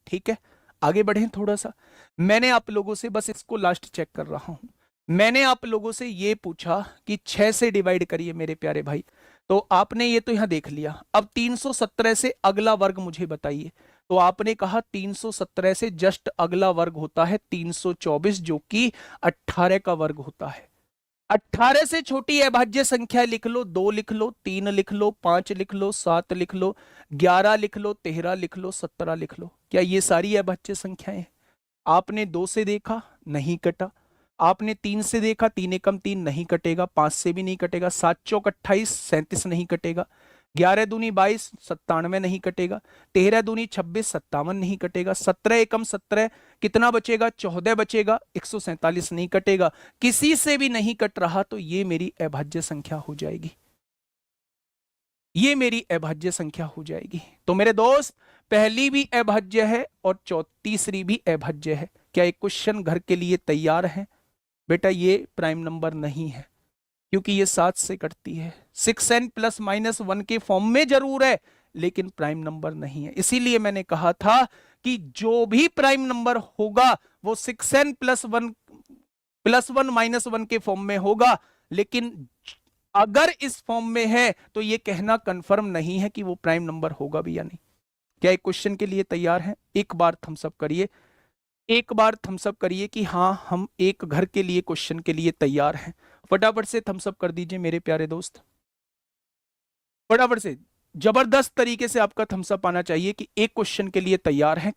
ठीक है, आगे बढ़ें थोड़ा सा। मैंने आप लोगों से बस इसको लास्ट चेक कर रहा हूं। मैंने आप लोगों से ये पूछा कि 6 से डिवाइड करिए मेरे प्यारे भाई। तो आपने ये तो यहां देख लिया। अब 317 से अगला वर्ग मुझे बताइए। तो आपने कहा 317 से जस्ट अगला वर्ग होता है 324, जो कि 18 का वर्ग होता है। 18 से छोटी अभाज्य संख्या लिख लो। 2 लिख लो, 3 लिख लो, 5 लिख लो, 7 लिख लो, 11 लिख लो, 13 लिख लो, 17 लिख लो। क्या ये सारी अभाज्य संख्याएं हैं? आपने 2 से देखा, नहीं कटा। आपने 3 से देखा, 3 एकम 3 नहीं कटेगा। 5 से भी नहीं कटेगा। 7 चौक 28, 37 नहीं कटेगा। 11 दूनी 22, 97 नहीं कटेगा। 13 दूनी 26, 57 नहीं कटेगा। 17 एकम 17, कितना बचेगा? 14 बचेगा। 147 नहीं कटेगा। किसी से भी नहीं कट रहा तो ये मेरी अभाज्य संख्या हो जाएगी। ये मेरी अभाज्य संख्या हो जाएगी। तो मेरे दोस्त, पहली भी अभाज्य है और तीसरी भी अभाज्य है। क्या एक क्वेश्चन घर के लिए तैयार है? बेटा ये प्राइम नंबर नहीं है क्योंकि ये 7 से कटती है। 6n प्लस माइनस 1 के फॉर्म में जरूर है, लेकिन प्राइम नंबर नहीं है। इसीलिए मैंने कहा था कि जो भी प्राइम नंबर होगा वो 6n प्लस 1 माइनस 1 के फॉर्म में होगा। लेकिन अगर इस फॉर्म में है तो ये कहना कंफर्म नहीं है कि वो प्राइम नंबर होगा भी या नहीं। क्या एक क्वेश्चन के लिए तैयार हैं? एक बार थम्स अप करिए, एक बार थम्स अप करिए कि हाँ हम एक घर के लिए क्वेश्चन के लिए तैयार हैं। फटाफट से थम्स अप कर दीजिए मेरे प्यारे दोस्त, फटाफट से। जबरदस्त तरीके से आपका थम्स अप आना चाहिए कि एक क्वेश्चन के लिए तैयार हैं।